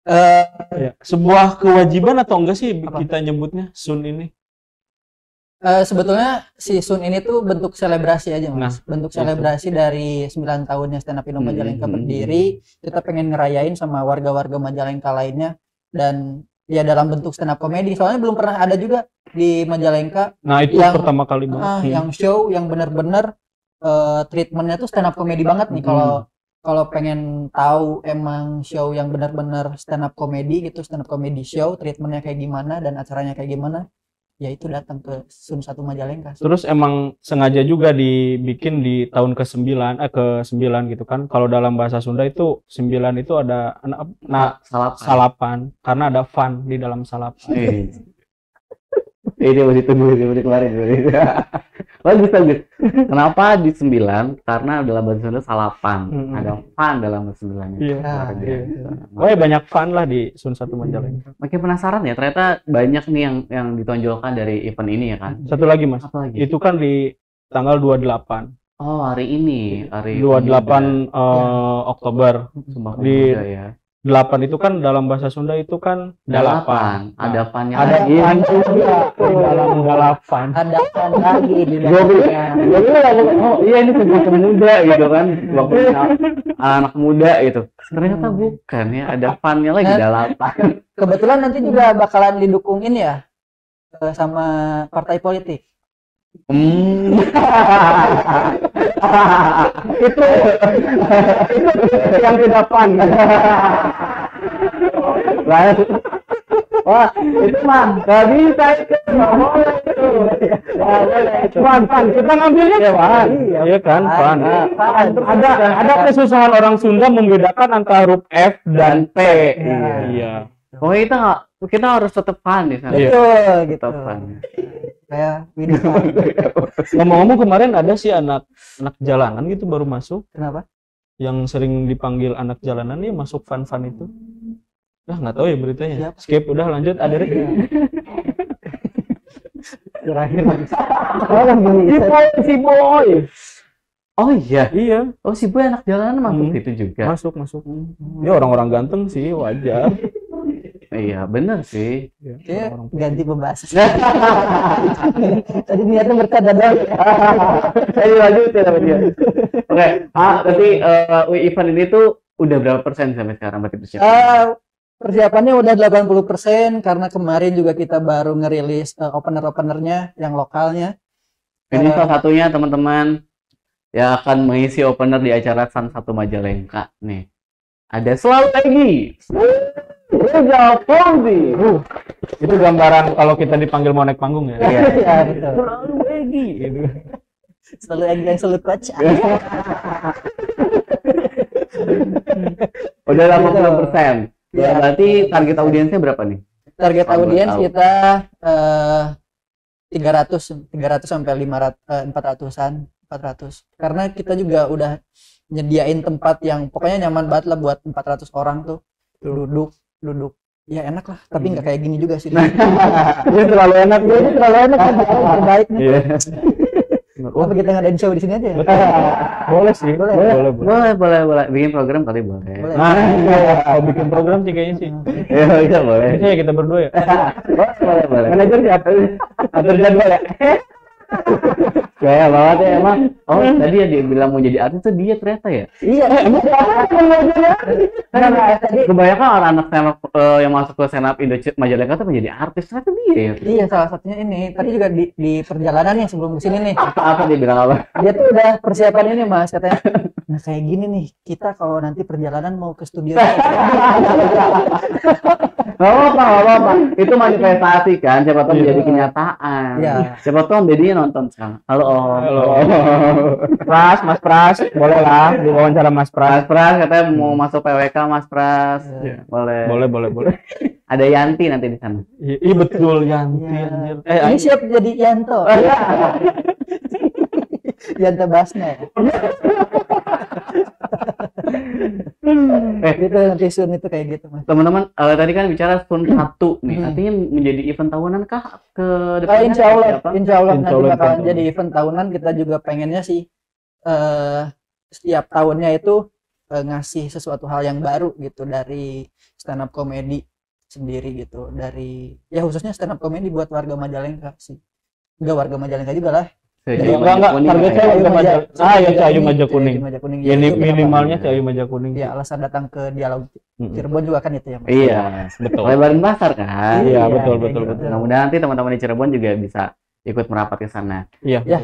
Eh, Ya. Sebuah kewajiban atau enggak sih Apa? kita nyebutnya Sun ini? Sebetulnya si Sun ini tuh bentuk selebrasi aja Nah, mas, bentuk itu. selebrasi dari 9 tahunnya stand up Indo Majalengka berdiri. Kita pengen ngerayain sama warga-warga Majalengka lainnya, dan ya dalam bentuk stand up komedi. Soalnya belum pernah ada juga di Majalengka Nah, itu yang pertama kali banget. yang show yang bener-bener treatmentnya tuh stand up komedi banget nih. Kalau kalau pengen tahu emang show yang bener-bener stand up komedi gitu, stand up comedy show, treatmentnya kayak gimana dan acaranya kayak gimana, ya itu datang ke Sun 1 Majalengka. Terus emang sengaja juga dibikin di tahun ke-9 gitu kan. Kalau dalam bahasa Sunda itu 9 itu ada salapan karena ada fun di dalam salapan. Ini masih tunggu ini kemarin. Bagus. Kenapa di 9? Karena dalam bahasa Sunda salapan. Ada fun dalam bahasa Sundanya. Wah, banyak fun lah di Sun 1 Majalengka. Makin penasaran ya, ternyata banyak nih yang ditonjolkan dari event ini ya kan. Satu lagi Mas, Apa lagi? itu kan di tanggal 28. Oh, hari ini, hari 28 Oktober. Sumpah di- Pemuda ya. 8 itu kan dalam bahasa Sunda itu kan dalapan. Ada pannya Ada lagi. pan juga di dalam dalapan. Ada fun lagi di Gue dalamnya. oh iya ini sebuah pemuda gitu kan, waktunya anak muda gitu. Ternyata bukan ya, ada pannya lagi dalapan. Kebetulan nanti juga bakalan didukungin ya sama partai politik. itu yang tidak pan. Wah, itu mah nggak bisa itu, nggak boleh itu. Nggak boleh itu. Pan, kita ngambilnya pan. Iya kan, pan. Ada kesusahan orang Sunda membedakan antara huruf F dan P. Iya. Oh kita harus tetap pan di sana. Iya. Betul gitu. Tetap pan. Kayak Winnie. Ngomong-ngomong kemarin ada sih anak jalanan gitu baru masuk, Kenapa? yang sering dipanggil anak jalanan dia masuk fan-fan itu. Nah, nggak tahu ya beritanya. Siapa? Skip, udah lanjut. Ada Rik. Terakhir sekarang gini. Si boy. Oh iya. Iya, Oh si Boy anak jalanan masuk situ juga. masuk. Ya orang-orang ganteng sih wajar. Iya benar sih. Kayak Orang-orang ganti pembahasan. Tadi niatnya bercanda doang. Ayo lanjut ya sama dia. Oke, tapi event ini tuh udah berapa persen sampai sekarang berarti persiapan? Persiapannya udah 80% karena kemarin juga kita baru ngerilis opener-openernya yang lokalnya. Ini salah satunya teman-teman yang akan mengisi opener di acara Sun 1 Majalengka nih. Ada Selalu Peggy, Reza Fauzi. Itu gambaran kalau kita dipanggil mau naik panggung ya. Iya, betul. Selalu Egi gitu. Selalu yang selalu kocak. Udah 80%. Iya. Berarti target audiensnya berapa nih? Target Kalau audiens tahu. kita 300 sampai 400-an. Karena kita juga udah nyediain tempat yang pokoknya nyaman banget lah buat 400 orang tuh. Duduk. Ya enak lah, tapi nggak kayak gini juga sih. Ini terlalu enak. Ini terlalu enak kan, terbaik nih. Iya. Apa kita ngadain show di sini aja ya? Boleh sih. Boleh. Boleh. Bikin program kali boleh. Boleh. Nah, kalau bikin program sih kayaknya sih. Iya boleh. Bisa ya kita berdua ya. Boleh. Manajer siapa? Atur jadwal ya. Kayak banget ya emang. Oh tadi ya dia bilang mau jadi artis tuh dia ternyata ya. Iya, Emang siapa yang mau jadi artis? tadi Kebanyakan orang-anak stand up yang masuk ke stand up Indo Majalengka tuh menjadi artis ternyata dia ya. iya salah satunya ini. Tadi juga di perjalanannya sebelum kesini nih. Apa dia bilang apa? Dia tuh udah persiapan ini Mas katanya. Nah kayak gini nih, kita kalau nanti perjalanan mau ke studio. Gak apa-apa. Itu manifestasi kan, siapa tahu menjadi kenyataan. Iya. Siapa tahu jadinya nonton sekarang. Halo Om. Halo. Mas Pras, boleh lah diwawancara Mas Pras. Mas Pras katanya mau masuk PWK Mas Pras. Iya. Boleh. Boleh. Ada Yanti nanti di sana. Iya betul Yanti Iya. anjir. Ini siap jadi Yanto. Yanto Basna ya. Gitu nanti Sun itu kayak gitu Mas. Teman-teman, tadi kan bicara Sun 1 nih. Artinya menjadi event tahunan kah ke depannya? Insya Allah Apa? nanti bakalan event jadi event tahunan. Kita juga pengennya sih setiap tahunnya itu ngasih sesuatu hal yang baru gitu dari stand up comedy sendiri gitu, dari ya khususnya stand up comedy buat warga Majalengka sih. Enggak warga Majalengka juga lah. Enggak, target saya warga Majalengka. Ya Cahayu Maja Kuning. Ya itu kenapa? minimalnya Cahayu Maja Kuning. Ya alasan datang ke Dialog Cirebon juga kan itu ya Mas. Iya, betul. lebaran pasar kan. Iya, Iya, betul, kayak betul, gitu. betul. Mudah-mudahan nanti teman-teman di Cirebon juga bisa ikut merapat ke sana. Iya. Ya.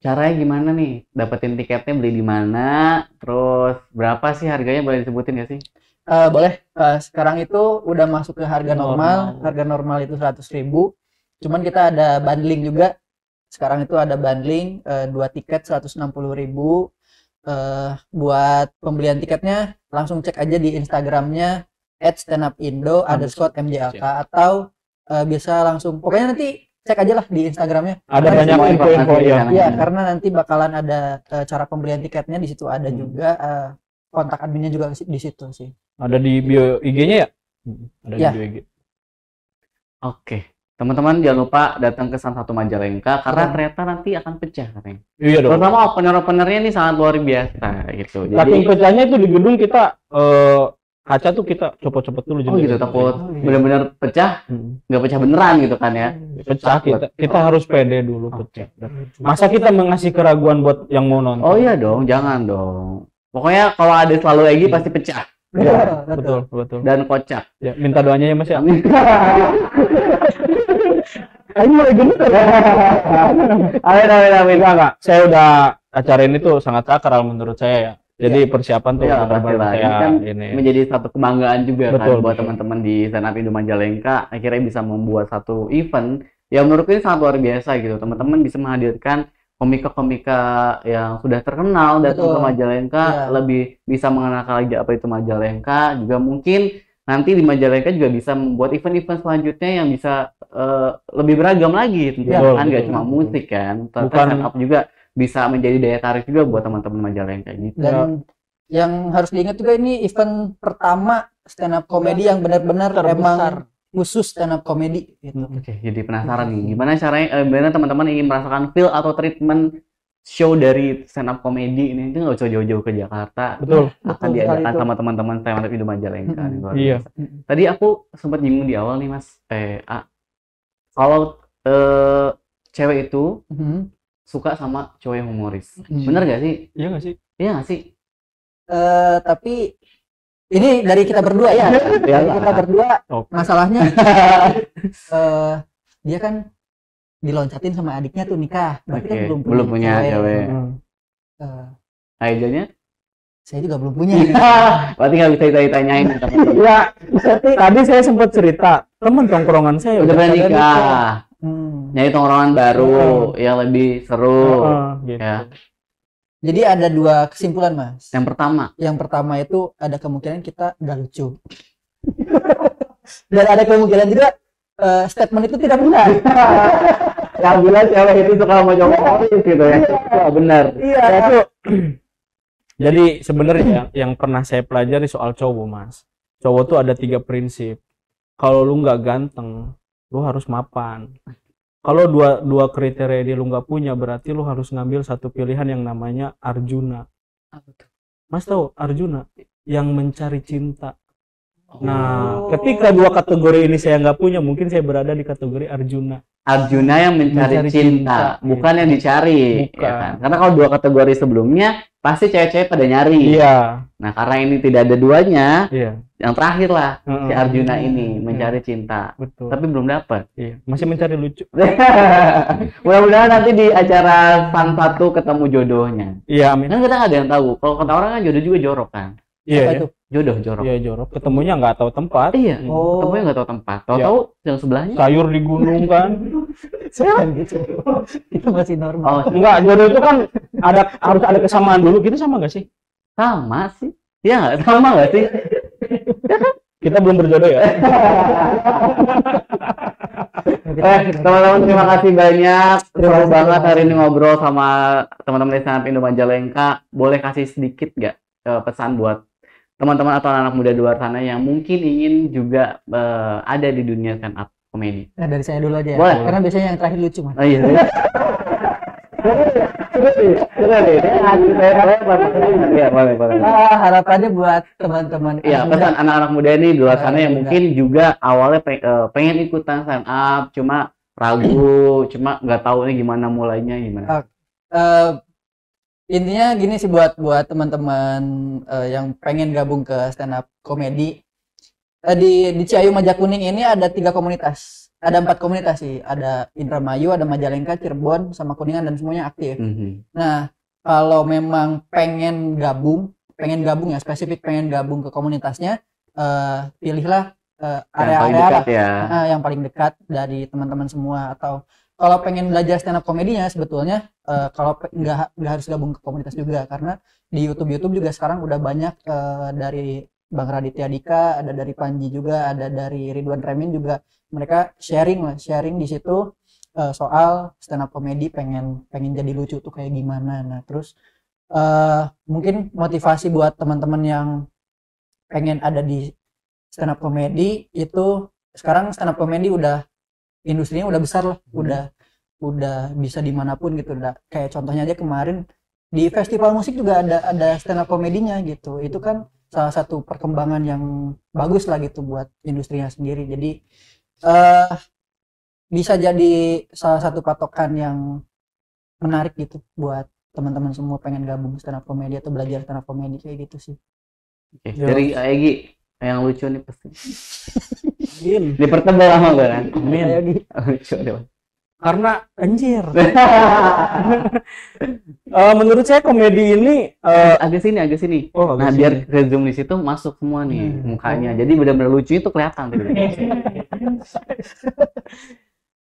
Caranya gimana nih? Dapetin tiketnya beli di mana? Terus berapa sih harganya, boleh disebutin nggak sih? Boleh. Sekarang itu udah masuk ke harga normal. Normal. Harga normal itu 100.000. Cuman kita ada bundling juga. Sekarang itu ada bundling 2 tiket 160.000. Buat pembelian tiketnya langsung cek aja di Instagramnya @standupindo_mjlk atau bisa langsung. Pokoknya nanti cek aja lah di Instagramnya. Ada Karena banyak semua info-info informasi di ya. sana. Iya, karena nanti bakalan ada cara pembelian tiketnya di situ ada juga kontak adminnya juga di situ sih. Ada di bio IG-nya ya? Ada di Ya. bio IG. Oke. Teman-teman jangan lupa datang ke San Satu Majalengka karena Betul. ternyata nanti akan pecah katanya. Iya dong. Terutama opener-openernya ini sangat luar biasa gitu. Saking pecahnya itu di gedung kita kaca tuh kita copot-copot dulu Oh gitu, takut benar-benar pecah, nggak pecah beneran gitu kan ya. Pecah kita harus pede dulu pecah. Masa kita mengasih keraguan buat yang mau nonton? Oh iya dong, jangan dong. Pokoknya kalau ada selalu Egi pasti pecah Iya, betul. dan kocak. Ya, minta doanya ya Mas ya. Amin. Ayo mulai gemeter. Amin. Enggak. Saya udah acara ini tuh sangat sakral menurut saya ya. Jadi persiapan tuh Iya, benar-benar pastilah. saya Ini kan ini. menjadi satu kebanggaan juga kan Betul, buat betul. teman-teman di Stand Up Indo Majalengka, akhirnya bisa membuat satu event yang menurutku ini sangat luar biasa gitu. Teman-teman bisa menghadirkan komika-komika yang sudah terkenal datang Betul. ke Majalengka, Iya. lebih bisa mengenalkan lagi apa itu Majalengka, juga mungkin nanti di Majalengka juga bisa membuat event-event selanjutnya yang bisa lebih beragam lagi tentunya Betul, kan, nggak betul, cuma betul. musik kan, ternyata Bukan- stand up juga bisa menjadi daya tarik juga buat teman-teman Majalengka gitu. Dan yang harus diingat juga ini event pertama stand up comedy yang benar-benar emang khusus stand up comedy gitu. Oke, jadi penasaran nih, gimana caranya, gimana teman-teman ingin merasakan feel atau treatment show dari stand up comedy ini? Itu nggak usah jauh-jauh ke Jakarta, Betul. akan Betul diadakan sekali itu. sama teman-teman stand up Indo Majalengka. Mm-mm. Nih, luar Iya. biasa. Tadi aku sempat nyinggung di awal nih Mas, kalau cewek itu Mhm. suka sama cowok yang humoris, Hmm. bener gak sih? Iya nggak sih? Iya nggak sih? Tapi ini dari kita berdua ya. Dari kita berdua Oke. masalahnya dia kan diloncatin sama adiknya tuh nikah. Berarti kan Oke, belum punya cewek. Eh, Aijanya? saya juga belum punya. Berarti nggak bisa ditanyain nih, teman-teman. Ya, tadi saya sempat cerita teman tongkrongan saya Udah pernah pada nikah, nyari tongkrongan baru yang lebih seru. gitu. Ya. Jadi ada 2 kesimpulan Mas. Yang pertama, Yang pertama itu ada kemungkinan kita nggak lucu. Dan ada kemungkinan juga statement itu tidak benar. yang bilang cewek itu suka sama cowok humoris gitu ya. Wah, benar. Iya. Saya tuh jadi sebenarnya yang pernah saya pelajari soal cowok Mas, cowok tuh ada 3 prinsip. Kalau lu nggak ganteng, lu harus mapan. Kalau dua kriteria ini lu nggak punya, berarti lu harus ngambil satu pilihan yang namanya Arjuna. Mas tahu Arjuna yang mencari cinta. Nah, ketika 2 kategori ini saya nggak punya, mungkin saya berada di kategori Arjuna. Arjuna yang mencari Mencari cinta, cinta. bukan yang dicari. Bukan. Ya kan? Karena kalau 2 kategori sebelumnya pasti cewek-cewek pada nyari. Iya, Nah, karena ini tidak ada duanya, iya. yang terakhir lah si Heeh. Arjuna ini mencari cinta, Betul. tapi belum dapat. Iya, masih mencari lucu. Mudah-mudahan nanti di acara Sang Satu ketemu jodohnya. Iya, amin. Kan kita nggak ada yang tahu. Kalau kata orang kan jodoh juga jorok kan. Iya, Apa iya. itu? Jodoh jorok. Iya, jorok. Ketemunya nggak tahu tempat. Iya. Oh. Ketemunya nggak tahu tempat. Tahu-tahu yang sebelahnya. Sayur di gunung kan. Bukan gitu. Itu masih normal. Oh, Enggak, jodoh itu kan harus ada kesamaan dulu. Gitu sama nggak sih? sama sih. Iya nggak? Sama nggak sih? Kita belum berjodoh ya. Teman-teman terima kasih banyak. Seru banget hari ini ngobrol sama teman-teman di Stand Up Indo Majalengka. Boleh kasih sedikit nggak pesan buat teman-teman atau anak muda di luar sana yang mungkin ingin juga ada di dunia stand up komedi? Nah, dari saya dulu aja ya. Boleh. Karena biasanya yang terakhir lucu Mas. Oh iya. Keren nih. Ya, boleh. Harapannya buat teman-teman. Ya, pesan anak-anak muda ini di luar sana yang mungkin juga awalnya pengen ikutan stand up, cuma ragu, cuma nggak tahu nih gimana mulainya gimana. Intinya gini sih buat teman-teman yang pengen gabung ke stand up komedi. Di Ciayu Majakuning ini ada 3 komunitas. Ada 4 komunitas sih. Ada Indramayu, ada Majalengka, Cirebon, sama Kuningan, dan semuanya aktif. Nah, kalau memang pengen gabung ya, spesifik pengen gabung ke komunitasnya, pilihlah area-area yang paling dekat dari teman-teman semua. Atau kalau pengen belajar stand up komedinya sebetulnya kalau nggak harus gabung ke komunitas juga, karena di YouTube juga sekarang udah banyak dari Bang Raditya Dika, ada dari Panji juga, ada dari Ridwan Remin juga. Mereka sharing di situ soal stand up komedi, pengen jadi lucu tuh kayak gimana. Nah, terus mungkin motivasi buat teman-teman yang pengen ada di stand up komedi itu, sekarang stand up komedi industrinya udah besar lah, udah bisa dimanapun gitu. Kayak contohnya aja kemarin di festival musik juga ada stand up komedinya gitu. Itu kan salah satu perkembangan yang bagus lah gitu buat industrinya sendiri. Jadi bisa jadi salah satu patokan yang menarik gitu buat teman-teman semua pengen gabung stand up komedi atau belajar stand up komedi kayak gitu sih. Oke. Dari Egi yang lucu nih pasti. Dipertebal sama gue kan. Lucu deh. Karena anjir. Menurut saya komedi ini agak sini. Nah, biar ke zoom di situ masuk semua nih mukanya. Jadi benar-benar lucu itu kelihatan.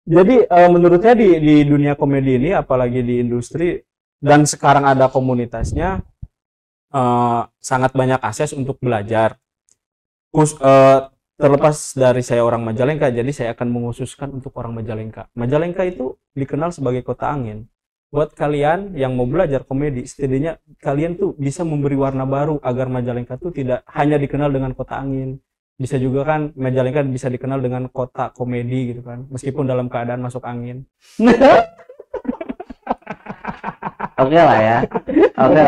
Jadi menurut saya di dunia komedi ini, apalagi di industri dan sekarang ada komunitasnya, sangat banyak akses untuk belajar. Terlepas dari saya orang Majalengka, jadi saya akan mengkhususkan untuk orang Majalengka. Majalengka itu dikenal sebagai kota angin. Buat kalian yang mau belajar komedi, setidaknya kalian tuh bisa memberi warna baru agar Majalengka tuh tidak hanya dikenal dengan kota angin. Bisa juga kan Majalengka bisa dikenal dengan kota komedi gitu kan, meskipun dalam keadaan masuk angin. Oke lah ya. Oke.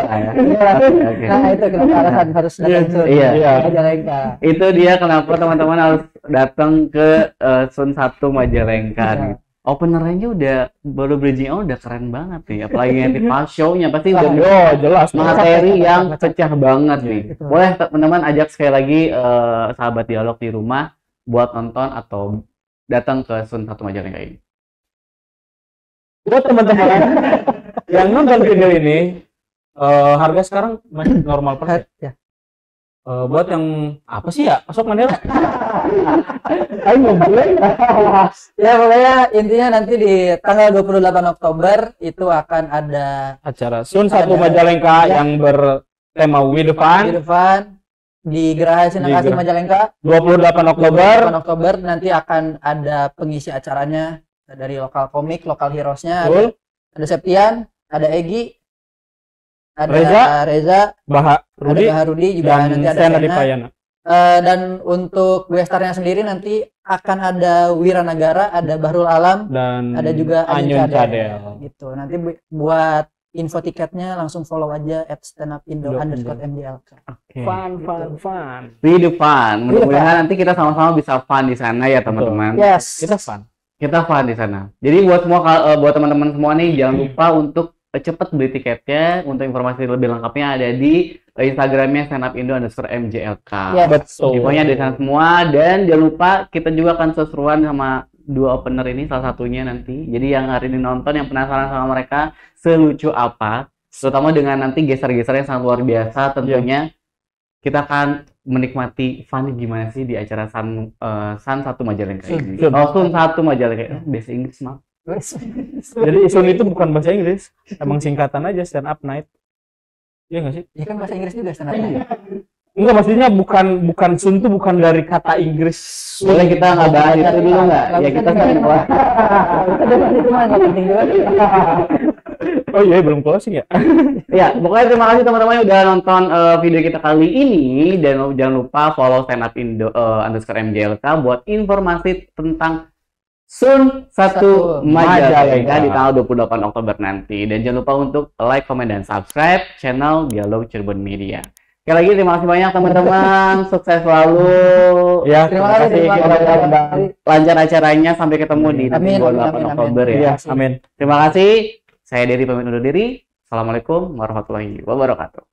Nah, itu kenapa alasan harus datang ke Majalengka. Itu dia kenapa teman-teman harus datang ke Sun 1 Majalengka. Openernya udah baru bridging udah keren banget nih. Apalagi nanti pas show-nya pasti udah jelas materi yang pecah banget nih. Boleh teman-teman ajak sekali lagi sahabat dialog di rumah buat nonton atau datang ke Sun 1 Majalengka ini. Buat teman-teman yang nonton video ini, harga sekarang masih normal persen. Ya. Buat yang apa sih ya? Sok Mandela. Ayo ngobrol. Ya pokoknya intinya nanti di tanggal 28 Oktober itu akan ada acara Sun 1 Majalengka yang bertema With the Fun di Geraha Sinangkasi Majalengka. 28 Oktober nanti akan ada pengisi acaranya dari lokal komik, lokal heroesnya. Ada Septian, ada Egi, ada Reza, Baha Rudi juga nanti ada Sena. Dan untuk gestarnya sendiri nanti akan ada Wiranagara, ada Bahrul Alam, dan ada juga Anyun Cadel. Gitu. Nanti buat info tiketnya langsung follow aja @standupindo_mjlk. Fun. Really fun. Mudah-mudahan nanti kita sama-sama bisa fun di sana ya teman-teman. Yes. Kita fun di sana. Jadi buat teman-teman semua nih jangan lupa untuk cepet beli tiketnya. Untuk informasi lebih lengkapnya ada di Instagramnya standupindo_mjlk. Yes. Betul. Infonya di sana semua, dan jangan lupa kita juga akan seru-seruan sama 2 opener ini, salah satunya nanti. Jadi yang hari ini nonton yang penasaran sama mereka selucu apa, terutama dengan nanti geser-geser yang sangat luar biasa tentunya. Kita akan menikmati fun gimana sih di acara Sun 1 Majalengka ini. Sun 1 Majalengka. Bahasa Inggris mah. Jadi Sun itu bukan bahasa Inggris, emang singkatan aja stand up night. Iya nggak sih? Ya kan bahasa Inggris juga stand up night. Enggak, maksudnya bukan Sun itu bukan dari kata Inggris. Boleh kita nggak bahas itu dulu nggak? Ya kita sering bahas. Itu mah nggak penting juga. Oh iya, belum closing ya? Ya, pokoknya terima kasih teman-teman yang udah nonton video kita kali ini, dan jangan lupa follow standupindo_mjlk buat informasi tentang Sun 1 Majalengka di Majalengka. tanggal 28 Oktober nanti. Dan jangan lupa untuk like, comment, dan subscribe channel Dialog Cirebon Media. Sekali lagi terima kasih banyak teman-teman. Sukses selalu. Ya, Terima kasih. Lancar acaranya. Sampai ketemu di Amin, tanggal 8 amin, Oktober amin. ya. Amin. Terima kasih. Saya Dery pamit undur diri. Assalamualaikum warahmatullahi wabarakatuh.